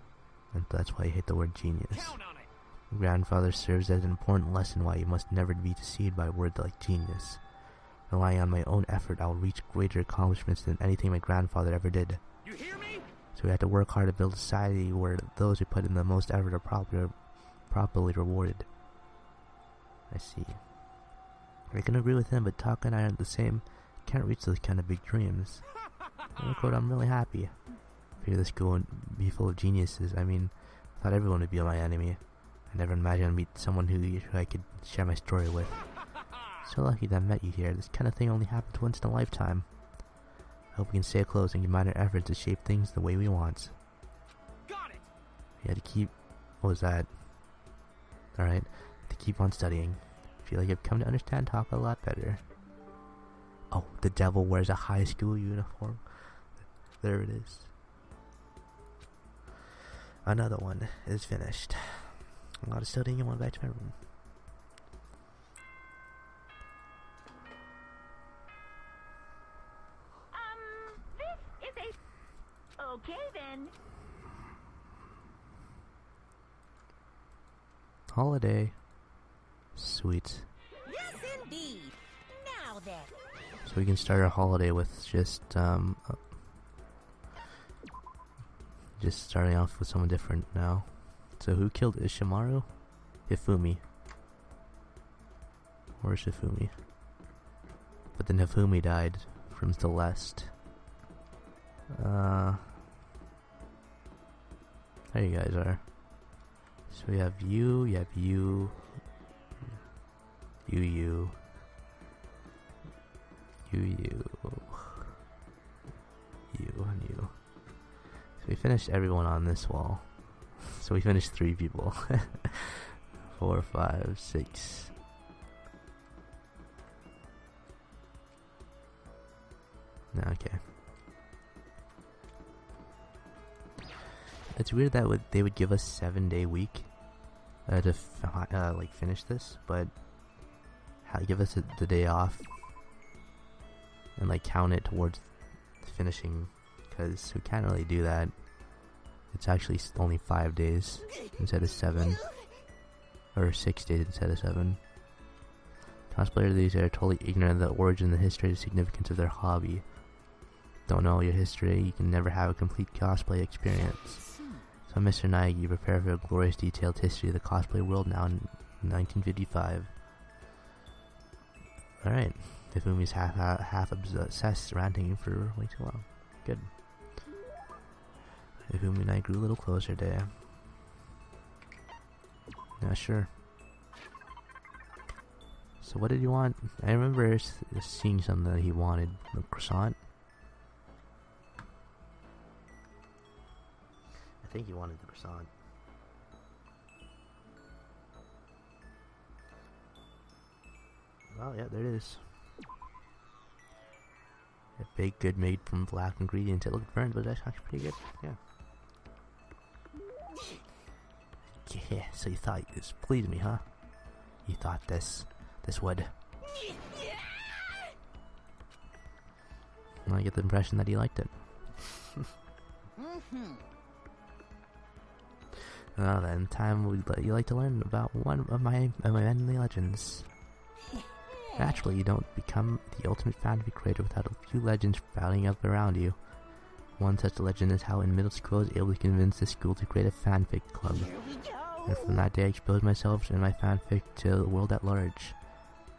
And that's why I hate the word genius. Count on it. My grandfather serves as an important lesson why you must never be deceived by words like genius. Relying on my own effort, I will reach greater accomplishments than anything my grandfather ever did. You hear me? So we have to work hard to build a society where those who put in the most effort are properly rewarded. I see. I can agree with him, but Taka and I aren't the same. Can't reach those kind of big dreams. Quote, I'm really happy. Figure this school would be full of geniuses. I mean, I thought everyone would be my enemy. I never imagined I'd meet someone who I could share my story with. So lucky that I met you here. This kind of thing only happens once in a lifetime. I hope we can stay close and combine our efforts to shape things the way we want. Got it. We had to keep... What was that? Alright. To keep on studying. I feel like I've come to understand Taka a lot better. Oh, the devil wears a high school uniform. There it is. Another one is finished. A lot of studying and went back to my room. This is a... Okay, then. Holiday. Sweet. Yes, indeed. Now then. So we can start our holiday with just starting off with someone different now. So who killed Ishimaru? Hifumi. Where's Hifumi? But then Hifumi died from Celeste. There you guys are. So we have you and you. So we finished everyone on this wall. So we finished 3 people. 4, 5, 6. Okay. It's weird that they would give us 7-day week to finish this, but give us the day off and count it towards finishing, because we can't really do that. It's actually only 5 days instead of 7, or 6 days instead of 7. Cosplayers these are totally ignorant of the origin, the history, and the significance of their hobby. Don't know your history, you can never have a complete cosplay experience. So Mr. Naegi, prepare for a glorious detailed history of the cosplay world now in 1955. Alright. Ifumi's half obsessed, ranting for way too long. Good. Ifumi and I grew a little closer there. Yeah, sure. So what did you want? I remember seeing something that he wanted. The croissant? I think he wanted the croissant. Oh yeah, there it is. A baked good made from black ingredients. It looked burnt, but that's actually pretty good. Yeah. Yeah, so you thought this pleased me, huh? You thought this would. I get the impression that he liked it. Well then, time would you like to learn about one of my many legends. Naturally, you don't become the ultimate fanfic creator without a few legends sprouting up around you. One such legend is how in middle school I was able to convince the school to create a fanfic club. And from that day I exposed myself and my fanfic to the world at large.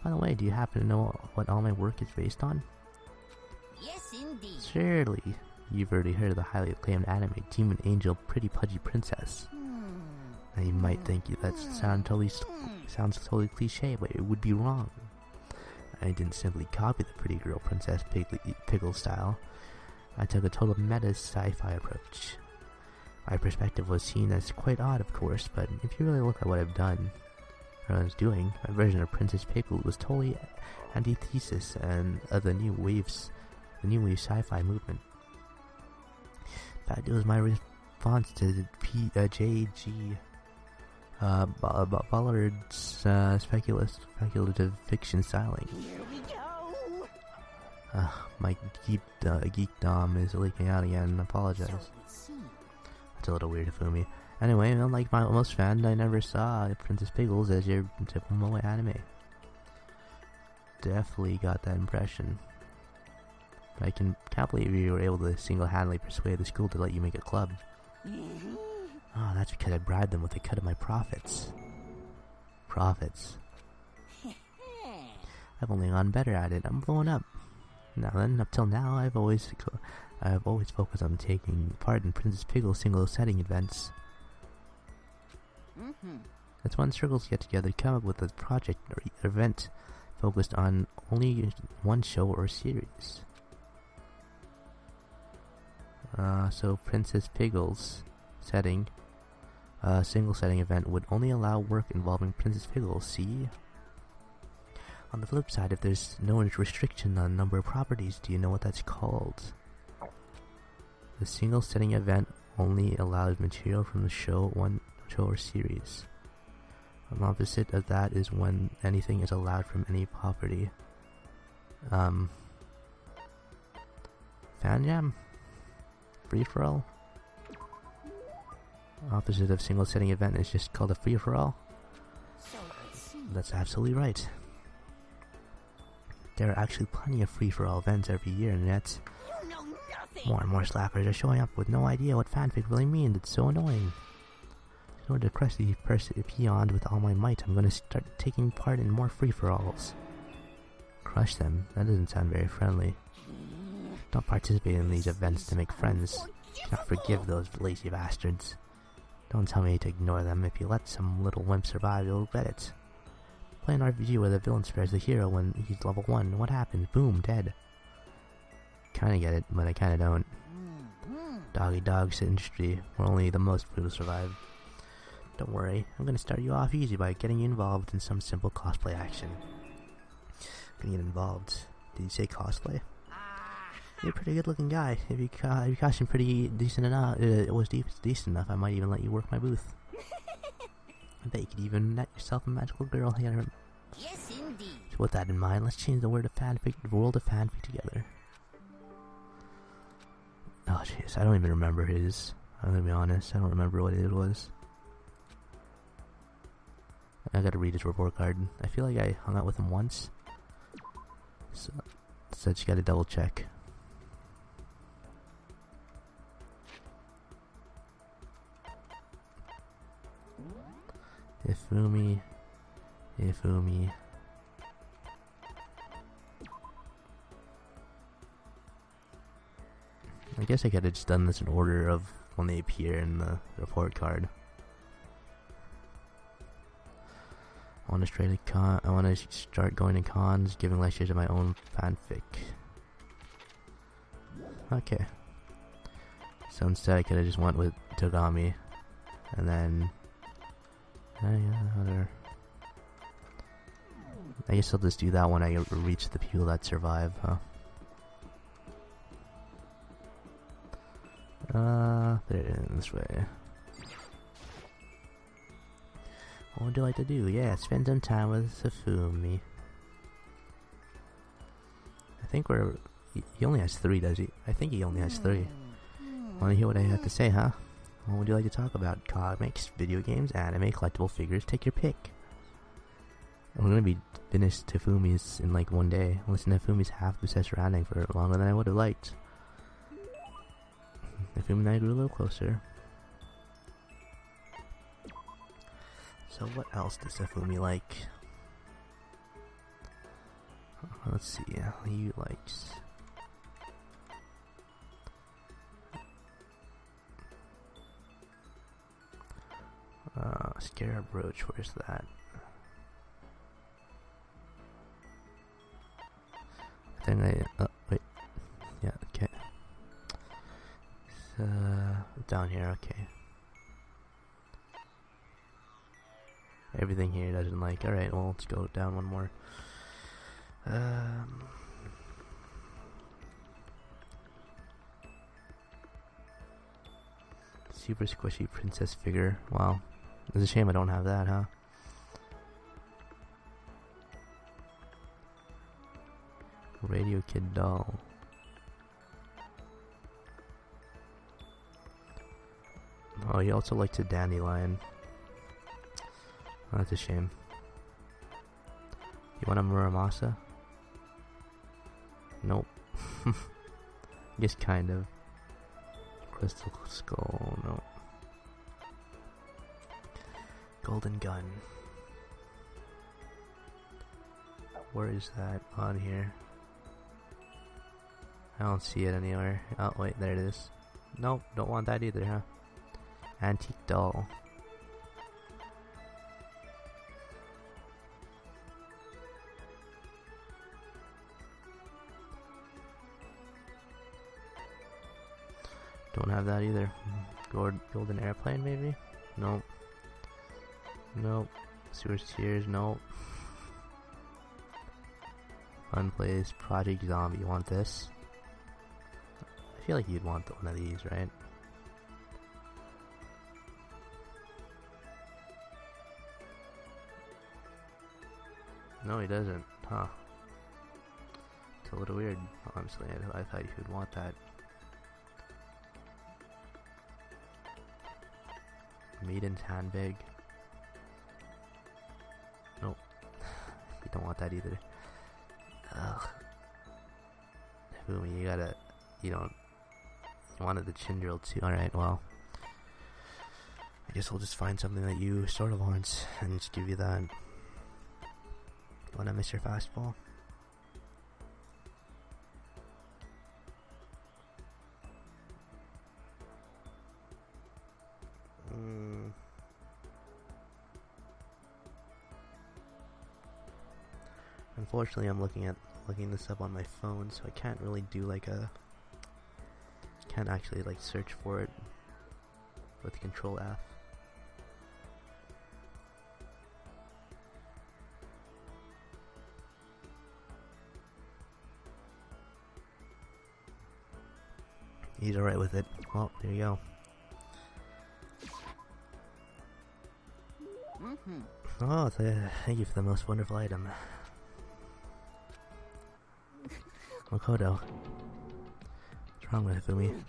By the way, do you happen to know what all my work is based on? Yes, indeed. Surely, you've already heard of the highly acclaimed anime Demon Angel Pretty Pudgy Princess. Now you might think that sounds totally cliche, but it would be wrong. I didn't simply copy the pretty girl Princess Pickle style. I took a total meta sci-fi approach. My perspective was seen as quite odd, of course, but if you really look at what I've done, or I was doing, my version of Princess Pickle was totally antithesis and of the new wave sci-fi movement. In fact, it was my response to J.G. Ballard's speculative fiction styling. Here we go. My geekdom is leaking out again. I apologize. That's a little weird, Ifumi. Anyway, unlike most fans, I never saw Princess Pickles as your typical moe anime. Definitely got that impression. I can't believe you were able to single-handedly persuade the school to let you make a club. Oh, that's because I bribed them with a cut of my profits. Profits. I've only gotten better at it. I'm blowing up. Now then, up till now, I've always focused on taking part in Princess Pickle's single setting events. That's when circles get together to come up with a project or event focused on only one show or series. So Princess Pickle's setting, single setting event would only allow work involving Princess Pickle, see? On the flip side, if there's no restriction on the number of properties, do you know what that's called? The single setting event only allows material from the show or series. An opposite of that is when anything is allowed from any property. Fan jam? Free-for-all? Opposite of single setting event is just called a free-for-all? That's absolutely right. There are actually plenty of free-for-all events every year, and yet more and more slackers are showing up with no idea what fanfic really means. It's so annoying. In order to crush the peons with all my might, I'm going to start taking part in more free-for-alls. Crush them? That doesn't sound very friendly. Don't participate in these events to make friends. Do not forgive those lazy bastards. Don't tell me to ignore them. If you let some little wimp survive, you'll regret it. Play an RPG where the villain spares the hero when he's level 1. What happens? Boom, dead. Kinda get it, but I kinda don't. Dog industry, where only the most will survive. Don't worry, I'm gonna start you off easy by getting you involved in some simple cosplay action. Gonna get involved. Did you say cosplay? You're a pretty good looking guy. If you costume pretty decent enough, decent enough, I might even let you work my booth. I bet you could even net yourself a magical girl here. Yes, indeed. So with that in mind, let's change the world of fanfic together. Oh jeez, I don't even remember his. I'm gonna be honest, I don't remember what it was. I gotta read his report card. I feel like I hung out with him once. So I just gotta double check. Ifumi. I guess I could have just done this in order of when they appear in the report card. I want to start going to cons, giving lectures of my own fanfic. Okay. So instead, I could have just went with Togami, and then whatever. I guess I'll just do that when I reach the people that survive, huh? There it is, this way. What would you like to do? Yeah, spend some time with Safumi. I think he only has 3, does he? I think he only has 3. Wanna hear what I have to say, huh? What would you like to talk about? Comics, video games, anime, collectible figures, take your pick. I'm gonna be finished Tafumi's in like one day. Listen to Tafumi's half-obsessed ranting for longer than I would have liked. Tafumi and I grew a little closer. So what else does Tafumi like? Let's see, he likes... Scarab Roach, where's that? Then oh, wait. Yeah, okay. Down here, okay. Everything here doesn't like. Alright, well, let's go down one more. Super squishy princess figure. Wow. It's a shame I don't have that, huh? Radio Kid doll. Oh, he also likes a dandelion. Oh, that's a shame. You want a Muramasa? Nope. Just kind of. Crystal Skull, no. Golden Gun. Where is that on here? I don't see it anywhere. Oh, wait, there it is. Nope, don't want that either, huh? Antique doll. Don't have that either. Golden airplane, maybe? Nope. Nope. Sewer's Tears, nope. Fun Place, Project Zombie. You want this? I feel like you'd want one of these, right? No, he doesn't. Huh. It's a little weird, honestly. I thought you would want that. Maiden's handbag. Nope. You don't want that either. Ugh. Fumi, you wanted the chin drill too. Alright, well. I guess I'll just find something that you sort of want and just give you that. Wanna miss your fastball? Unfortunately, I'm looking this up on my phone, so I can't really do can't actually search for it with Control F. He's alright with it. Well, there you go. Oh, thank you for the most wonderful item. Makoto. What's wrong with it, Fumi?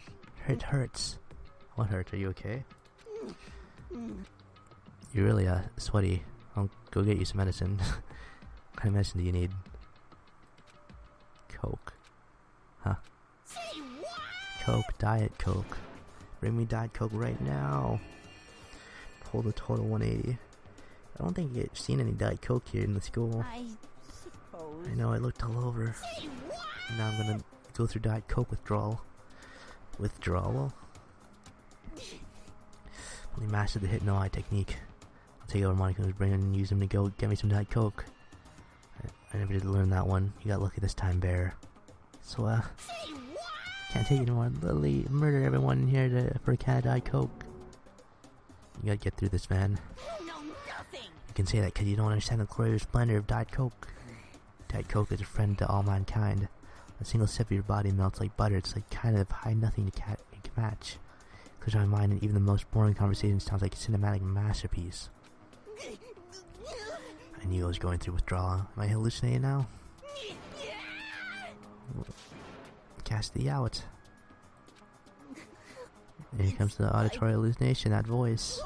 It hurts. What hurts? Are you okay? You're really sweaty. I'll go get you some medicine. What kind of medicine do you need? Coke. Huh? Coke, Diet Coke. Bring me Diet Coke right now. Hold a total 180. I don't think you've seen any Diet Coke here in the school. I suppose. I know, I looked all over. Now I'm gonna go through Diet Coke withdrawal. Withdrawal? Only mastered the Hypno Eye technique. I'll take over Monica's brain and use him to go get me some Diet Coke. I never did learn that one. You got lucky this time, Bear. So, Say what? can't take it anymore. Literally murder everyone in here for a can of Diet Coke. You gotta get through this, man. You know nothing. You can say that because you don't understand the glorious splendor of Diet Coke. Diet Coke is a friend to all mankind. A single sip of your body melts like butter. It's like kind of high nothing to match. Clears my mind, and even the most boring conversation sounds like a cinematic masterpiece. I knew I was going through withdrawal. Am I hallucinating now? Cast the out. And here comes the auditory hallucination, that voice.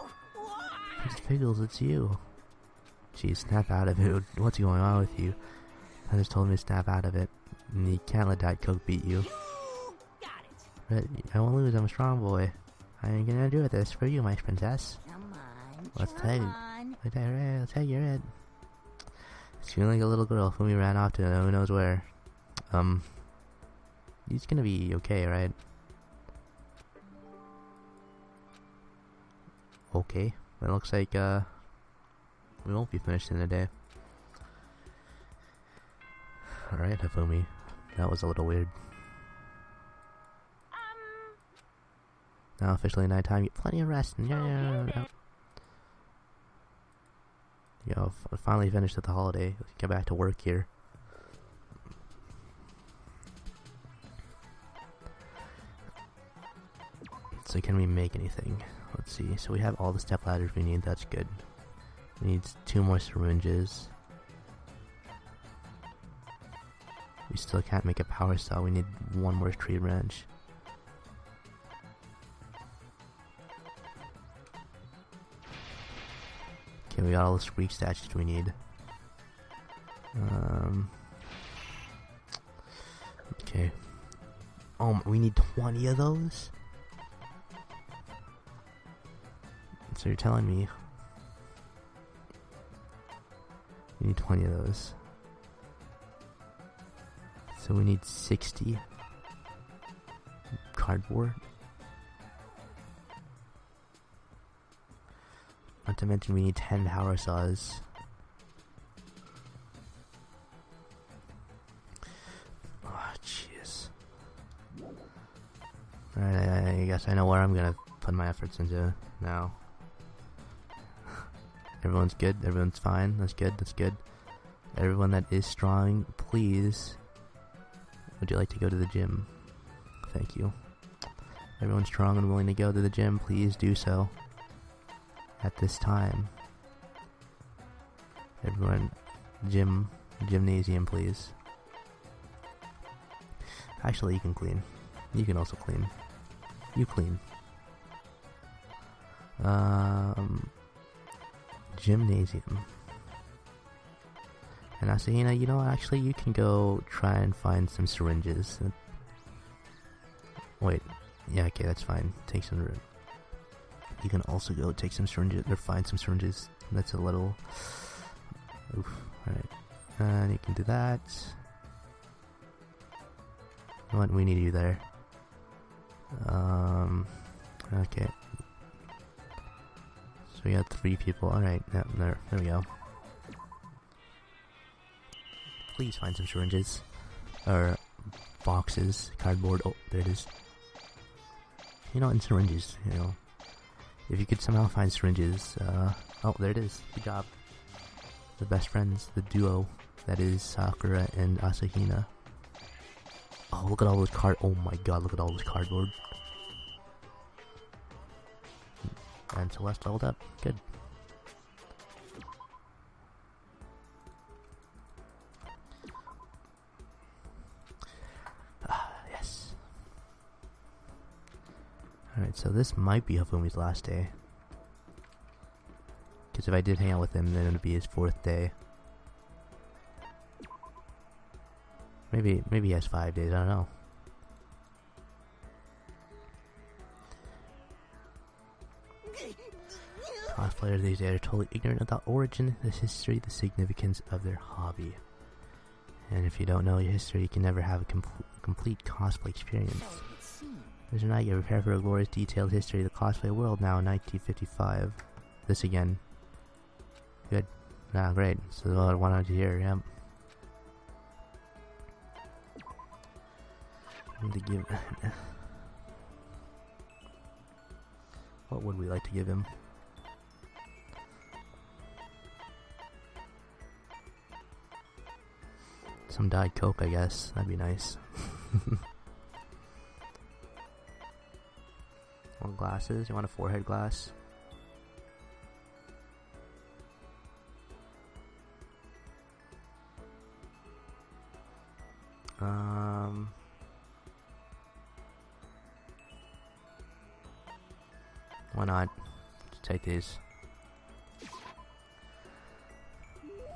It's Pickles, it's you. Geez, snap out of it. What's going on with you? I just told me to snap out of it. And you can't let Diet Coke beat you. Got it. But I won't lose, I'm a strong boy. I ain't gonna do this for you, my princess. Come on. Let's come take it. on. Let's take your head. It's feeling like a little girl whom you ran off to who knows where. He's gonna be okay, right? Okay. It looks like, we won't be finished in a day. Alright, Hifumi. That was a little weird. Now officially nighttime. Get plenty of rest. Yeah. Yo, finally finished with the holiday. Let's get back to work here. So can we make anything? Let's see. So we have all the step ladders we need. That's good. We need 2 more syringes. We still can't make a power cell. We need 1 more tree branch. Okay, we got all the squeak statues we need. Okay. Oh, we need 20 of those? So you're telling me we need 20 of those. So we need 60 cardboard. Not to mention we need 10 power saws. Oh, jeez. Alright, I guess I know where I'm gonna put my efforts into now. Everyone's good, everyone's fine, that's good, that's good. Everyone that is strong, please, would you like to go to the gym? Thank you. Everyone strong and willing to go to the gym, please do so. At this time. Everyone, gymnasium, please. Actually, you can clean. You can also clean. You clean. Gymnasium. And Asahina, you know, actually, you can go try and find some syringes. Wait. Yeah, okay, that's fine. Take some room. You can also go take some syringes, or find some syringes. That's a little... Oof. Alright. And you can do that. What we need you there. Okay. So we got 3 people. Alright, yeah, there we go. Please find some syringes. Or boxes, cardboard. Oh, there it is. You know, and syringes, you know. If you could somehow find syringes, oh, there it is. Good job. The best friends, the duo that is Sakura and Asahina. Oh, look at all those oh my god, look at all those cardboard. And Celeste leveled up. Good. Yes. Alright, so this might be Hifumi's last day. Because if I did hang out with him, then it would be his 4th day. Maybe he has 5 days, I don't know. Cosplayers these days are totally ignorant of the origin, the history, the significance of their hobby. And if you don't know your history, you can never have a complete cosplay experience. There's an idea. Prepare for a glorious, detailed history of the cosplay world now in 1955. This again. Good. Ah, great. So what I wanted to hear, yep. I need to give... What would we like to give him? Some Diet Coke, I guess. That'd be nice. Want glasses? You want a forehead glass? Why not? Just take these.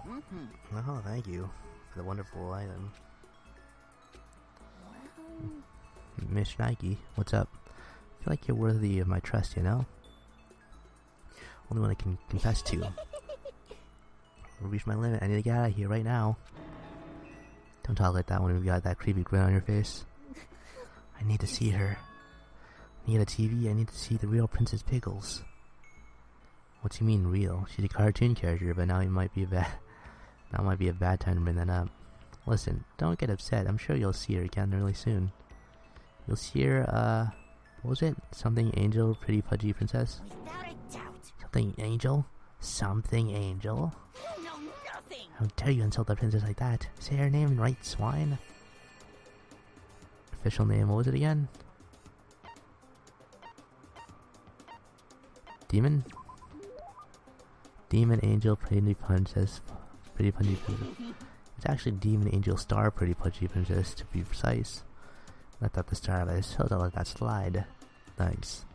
Oh, thank you for the wonderful item. Miss Nike, what's up? I feel like you're worthy of my trust, you know? Only one I can confess to. I've reached my limit. I need to get out of here right now. Don't talk like that when you've got that creepy grin on your face. I need to see her. I need a TV. I need to see the real Princess Pickles. What do you mean real? She's a cartoon character, but now it might be a bad time to bring that up. Listen, don't get upset. I'm sure you'll see her again really soon. You'll see her, what was it? Something angel, pretty pudgy princess? Without a doubt. Something angel? Something angel? You know nothing. How dare you insult the princess like that? Say her name right, swine. Official name, what was it again? Demon? Demon Angel Pretty Princess. Pretty Pudgy Princess. It's actually Demon Angel Star Pretty Pudgy Princess, to be precise. Let that the star, but I still don't let that slide. Thanks.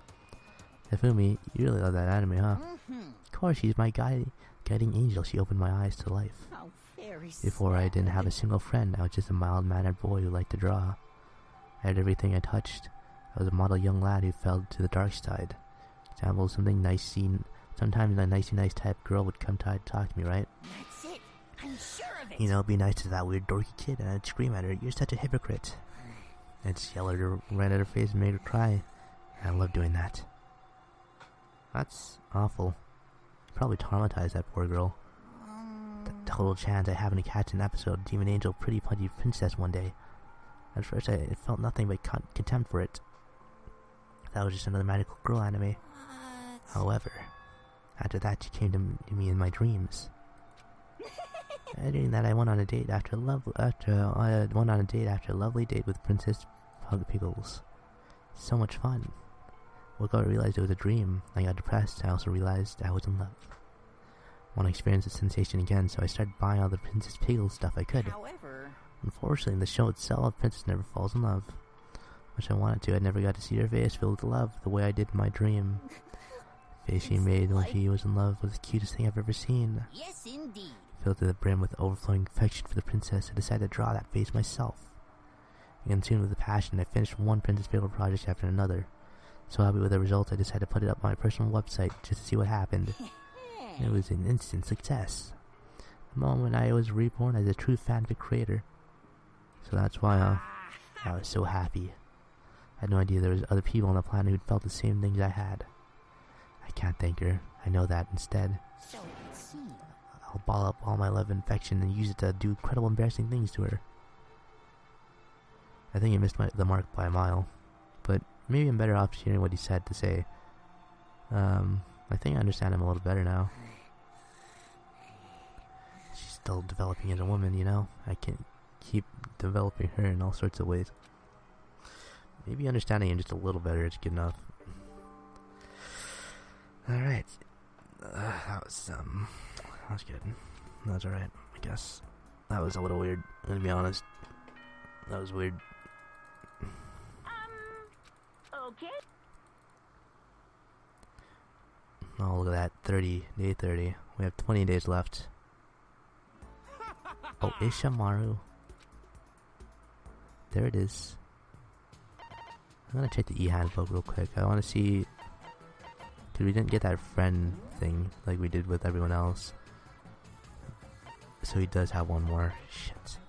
Hifumi, you really love that anime, huh? Of course, she's my guiding angel. She opened my eyes to life. How very Before I didn't have a single friend, I was just a mild-mannered boy who liked to draw. I had everything I touched. I was a model young lad who fell to the dark side. Example, something nicey, sometimes a nice type girl would come to talk to me, right? That's it. I'm sure of it. You know, be nice to that weird dorky kid, and I'd scream at her, "You're such a hypocrite." I'd yell at her, ran at her face, and made her cry. I love doing that. That's awful. Probably traumatized that poor girl. The total chance I happen to catch an episode of Demon Angel Pretty Pudgy Princess one day. At first, I felt nothing but contempt for it. That was just another magical girl anime. However, after that, she came to me in my dreams. During that, I went on a date after a lovely date with Princess Pickles. So much fun. Woke up and realized it was a dream. I got depressed. I also realized I was in love. I want to experience the sensation again, so I started buying all the Princess Pickles stuff I could. However, Unfortunately, in the show itself, Princess never falls in love. Which I wanted to. I never got to see her face filled with love the way I did in my dream. The face she made when she was in love was the cutest thing I've ever seen. yes, indeed. Filled to the brim with overflowing affection for the princess, I decided to draw that face myself. Consumed with the passion, I finished one Princess Pickle project after another. So happy with the results, I decided to put it up on my personal website just to see what happened. It was an instant success. The moment I was reborn as a true fanfic creator. So that's why I was so happy. I had no idea there was other people on the planet who'd felt the same things I had. I can't thank her. I know that instead. So it would seem. I'll ball up all my love and affection and use it to do incredible embarrassing things to her. I think he missed the mark by a mile. But maybe I'm better off hearing what he said to say. I think I understand him a little better now. She's still developing as a woman, you know? I can't keep developing her in all sorts of ways. Maybe understanding him just a little better is good enough. Alright. That was good. That was alright, I guess. That was a little weird, to be honest. That was weird. Okay. Oh, look at that. Day 30. We have 20 days left. Oh, Ishamaru. There it is. I'm gonna check the e-handbook real quick. I wanna see... Because we didn't get that friend thing like we did with everyone else. So he does have one more. Shit.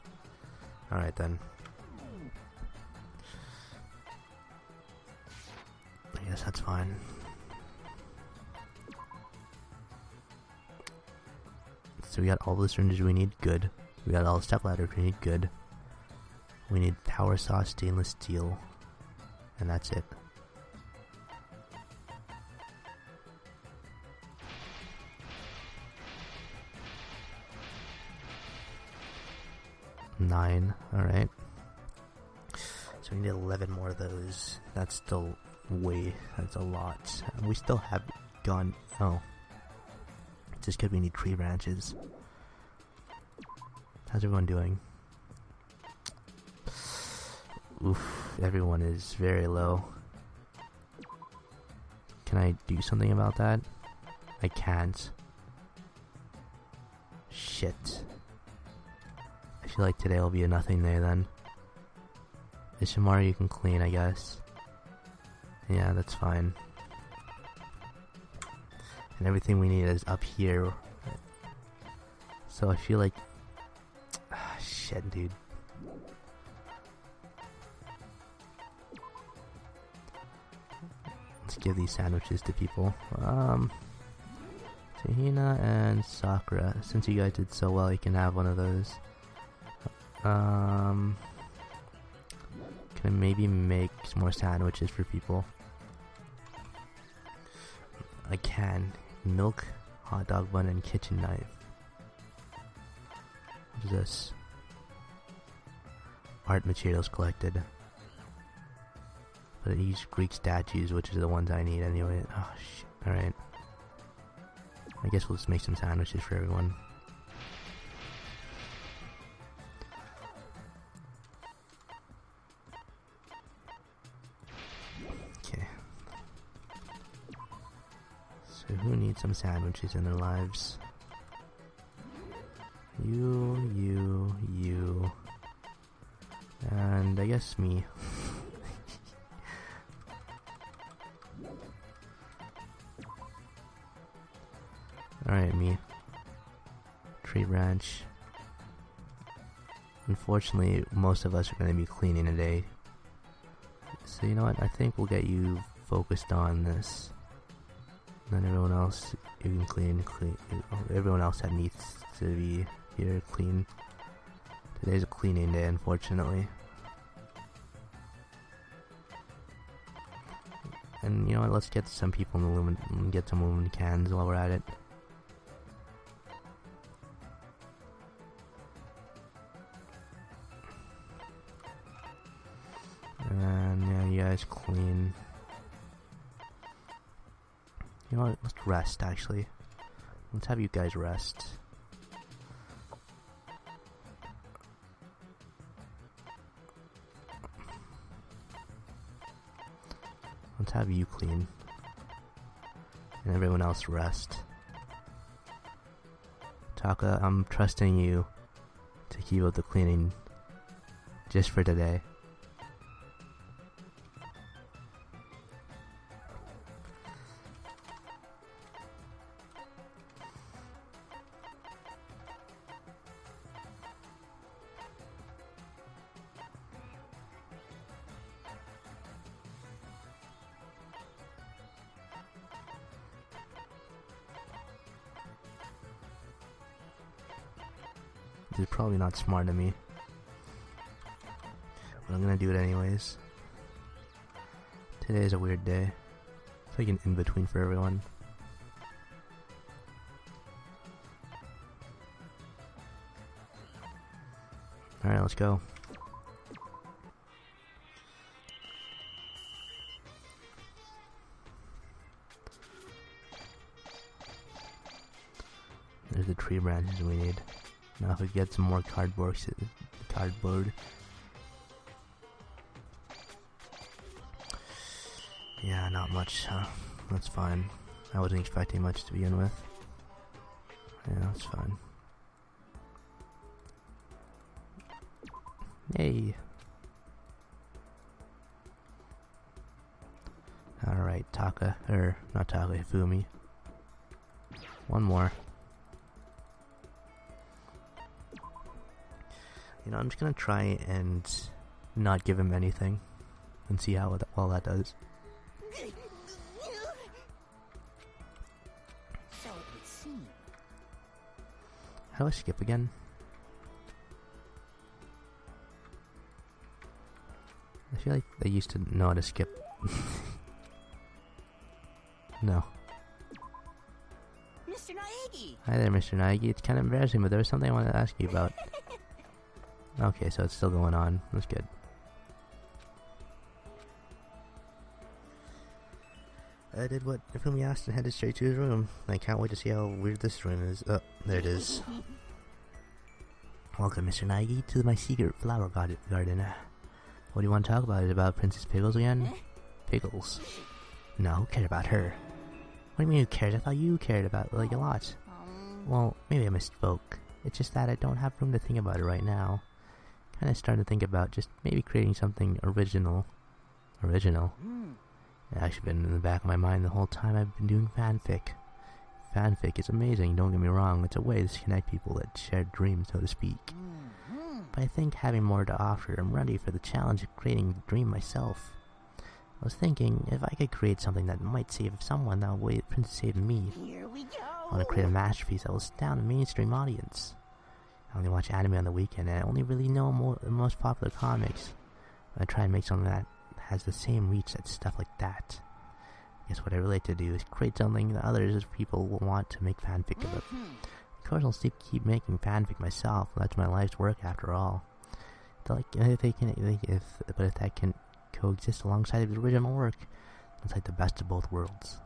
Alright then. guess that's fine. So we got all the syringes we need, good. We got all the step ladders we need, good. We need power saw, stainless steel, and that's it. Nine, alright. So we need 11 more of those. That's still that's a lot. We still have gone, oh. Just because we need tree branches. How's everyone doing? Oof, everyone is very low. Can I do something about that? I can't. Shit. I feel like today will be a nothing day then. Ishimara you can clean, I guess. Yeah, that's fine. And everything we need is up here. So I feel like... shit, dude. Let's give these sandwiches to people. Tahina and Sakura. Since you guys did so well, you can have one of those. Can I maybe make some more sandwiches for people? I can. Milk, hot dog bun, and kitchen knife. What is this? Art materials collected. But these Greek statues, which are the ones I need anyway. Oh shit. Alright. I guess we'll just make some sandwiches for everyone. Okay. So who needs some sandwiches in their lives? You. And I guess me. Alright, me. Tree branch. Unfortunately, most of us are going to be cleaning today. So you know what, I think we'll get you focused on this. And then everyone else, you can clean. Everyone else that needs to be here, clean. Today's a cleaning day, unfortunately. And you know what, let's get some people in get some aluminum cans while we're at it. And yeah, you guys clean. You know what, let's rest actually. Let's have you guys rest. Let's have you clean. And everyone else rest. Taka, I'm trusting you to keep up the cleaning just for today. This is probably not smart of me, but I'm gonna do it anyways. Today is a weird day. It's like an in-between for everyone. Alright, let's go. There's the tree branches we need. Now if we get some more cardboard. Yeah, not much, huh? That's fine. I wasn't expecting much to begin with. Yeah, that's fine. Yay! Alright, Taka, not Taka, Hifumi. One more. You know, I'm just gonna try and not give him anything and see how well that does. How do I skip again? I feel like I used to know how to skip. No. Mr. Naegi! Hi there, Mr. Naegi. It's kind of embarrassing, but there was something I wanted to ask you about. Okay, so it's still going on. That's good. I did what Ifumi asked and headed straight to his room. I can't wait to see how weird this room is. Oh, there it is. Welcome, Mr. Naegi, to my secret flower garden. What do you want to talk about? Is it about Princess Pickles again? Pickles? No, who cares about her? What do you mean who cares? I thought you cared about like a lot. Well, maybe I misspoke. It's just that I don't have room to think about it right now. Kinda starting to think about just maybe creating something original. Original? It's actually been in the back of my mind the whole time I've been doing fanfic. Fanfic is amazing, don't get me wrong. It's a way to connect people that share dreams, so to speak. But I think having more to offer, I'm ready for the challenge of creating the dream myself. I was thinking, if I could create something that might save someone that way Princess saved me. Here we go! I want to create a masterpiece that will astound a mainstream audience. I only watch anime on the weekend, and I only really know the most popular comics. I try and make something that has the same reach as stuff like that. I guess what I really like to do is create something that others people will want to make fanfic about. Of course, I'll still keep making fanfic myself. That's my life's work, after all. But if that can coexist alongside the original work, it's like the best of both worlds.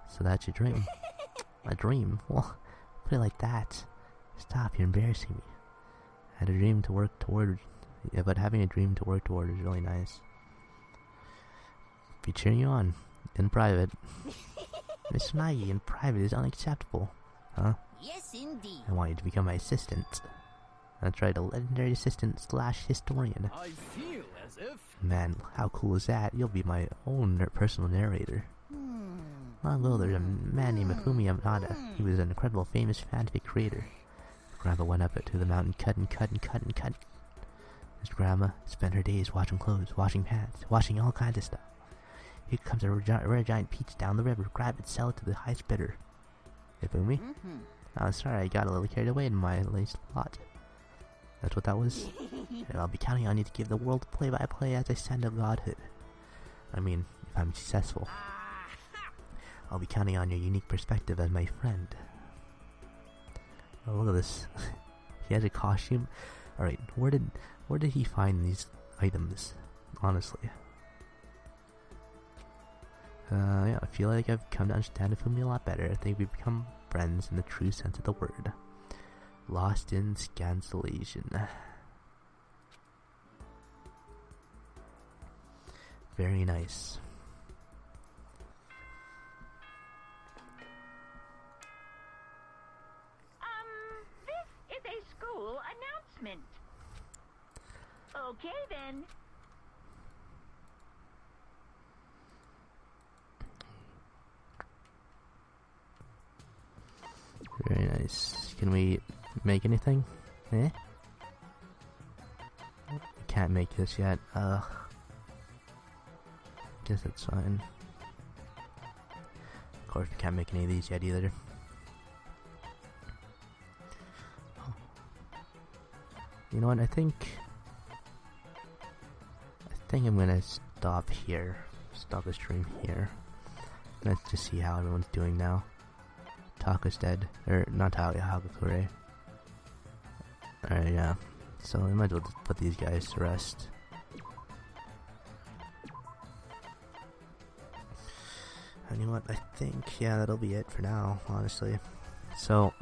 So that's your dream. A dream? Well, put it like that. Stop, you're embarrassing me. I had a dream to work toward. Yeah, but having a dream to work toward is really nice. Be cheering you on. In private. Miss Naegi in private is unacceptable. Huh? Yes, indeed. I want you to become my assistant. That's right, a legendary assistant / historian. I feel as if... Man, how cool is that? You'll be my own personal narrator. Long ago, there's a man named Ifumi Yamada. He was an incredible, famous fanfic creator. His grandpa went up to the mountain, cut. His grandma spent her days washing clothes, washing pants, washing all kinds of stuff. Here comes a rare giant peach down the river. Grab it, sell it to the highest bidder. Ifumi? Oh, sorry, I got a little carried away in my latest plot. That's what that was? And I'll be counting on you to give the world play-by-play as I stand up godhood. I mean, if I'm successful. I'll be counting on your unique perspective as my friend. Oh, look at this. He has a costume. Alright, where did he find these items? Honestly. Yeah, I feel like I've come to understand Ifumi a lot better. I think we've become friends in the true sense of the word. Lost in scancellation. Very nice. This is a school announcement. Okay, then. Very nice. Can we make anything? Eh? Can't make this yet. Guess that's fine. Of course, we can't make any of these yet either. You know what? I think I'm gonna stop here. Stop the stream here. Let's just see how everyone's doing now. Taka's dead. Or, not Taka, Hagakure. Alright, yeah. So, I might as well just put these guys to rest. And you know what? I think, yeah, that'll be it for now, honestly. So,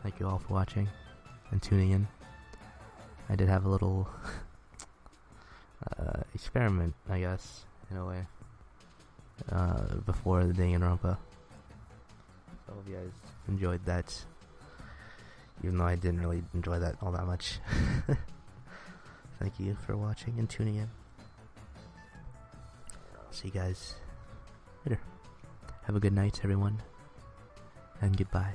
thank you all for watching and tuning in. I did have a little experiment, I guess, in a way, before the Danganronpa. I hope you guys enjoyed that, even though I didn't really enjoy that all that much. Thank you for watching and tuning in. I'll see you guys later. Have a good night, everyone, and goodbye.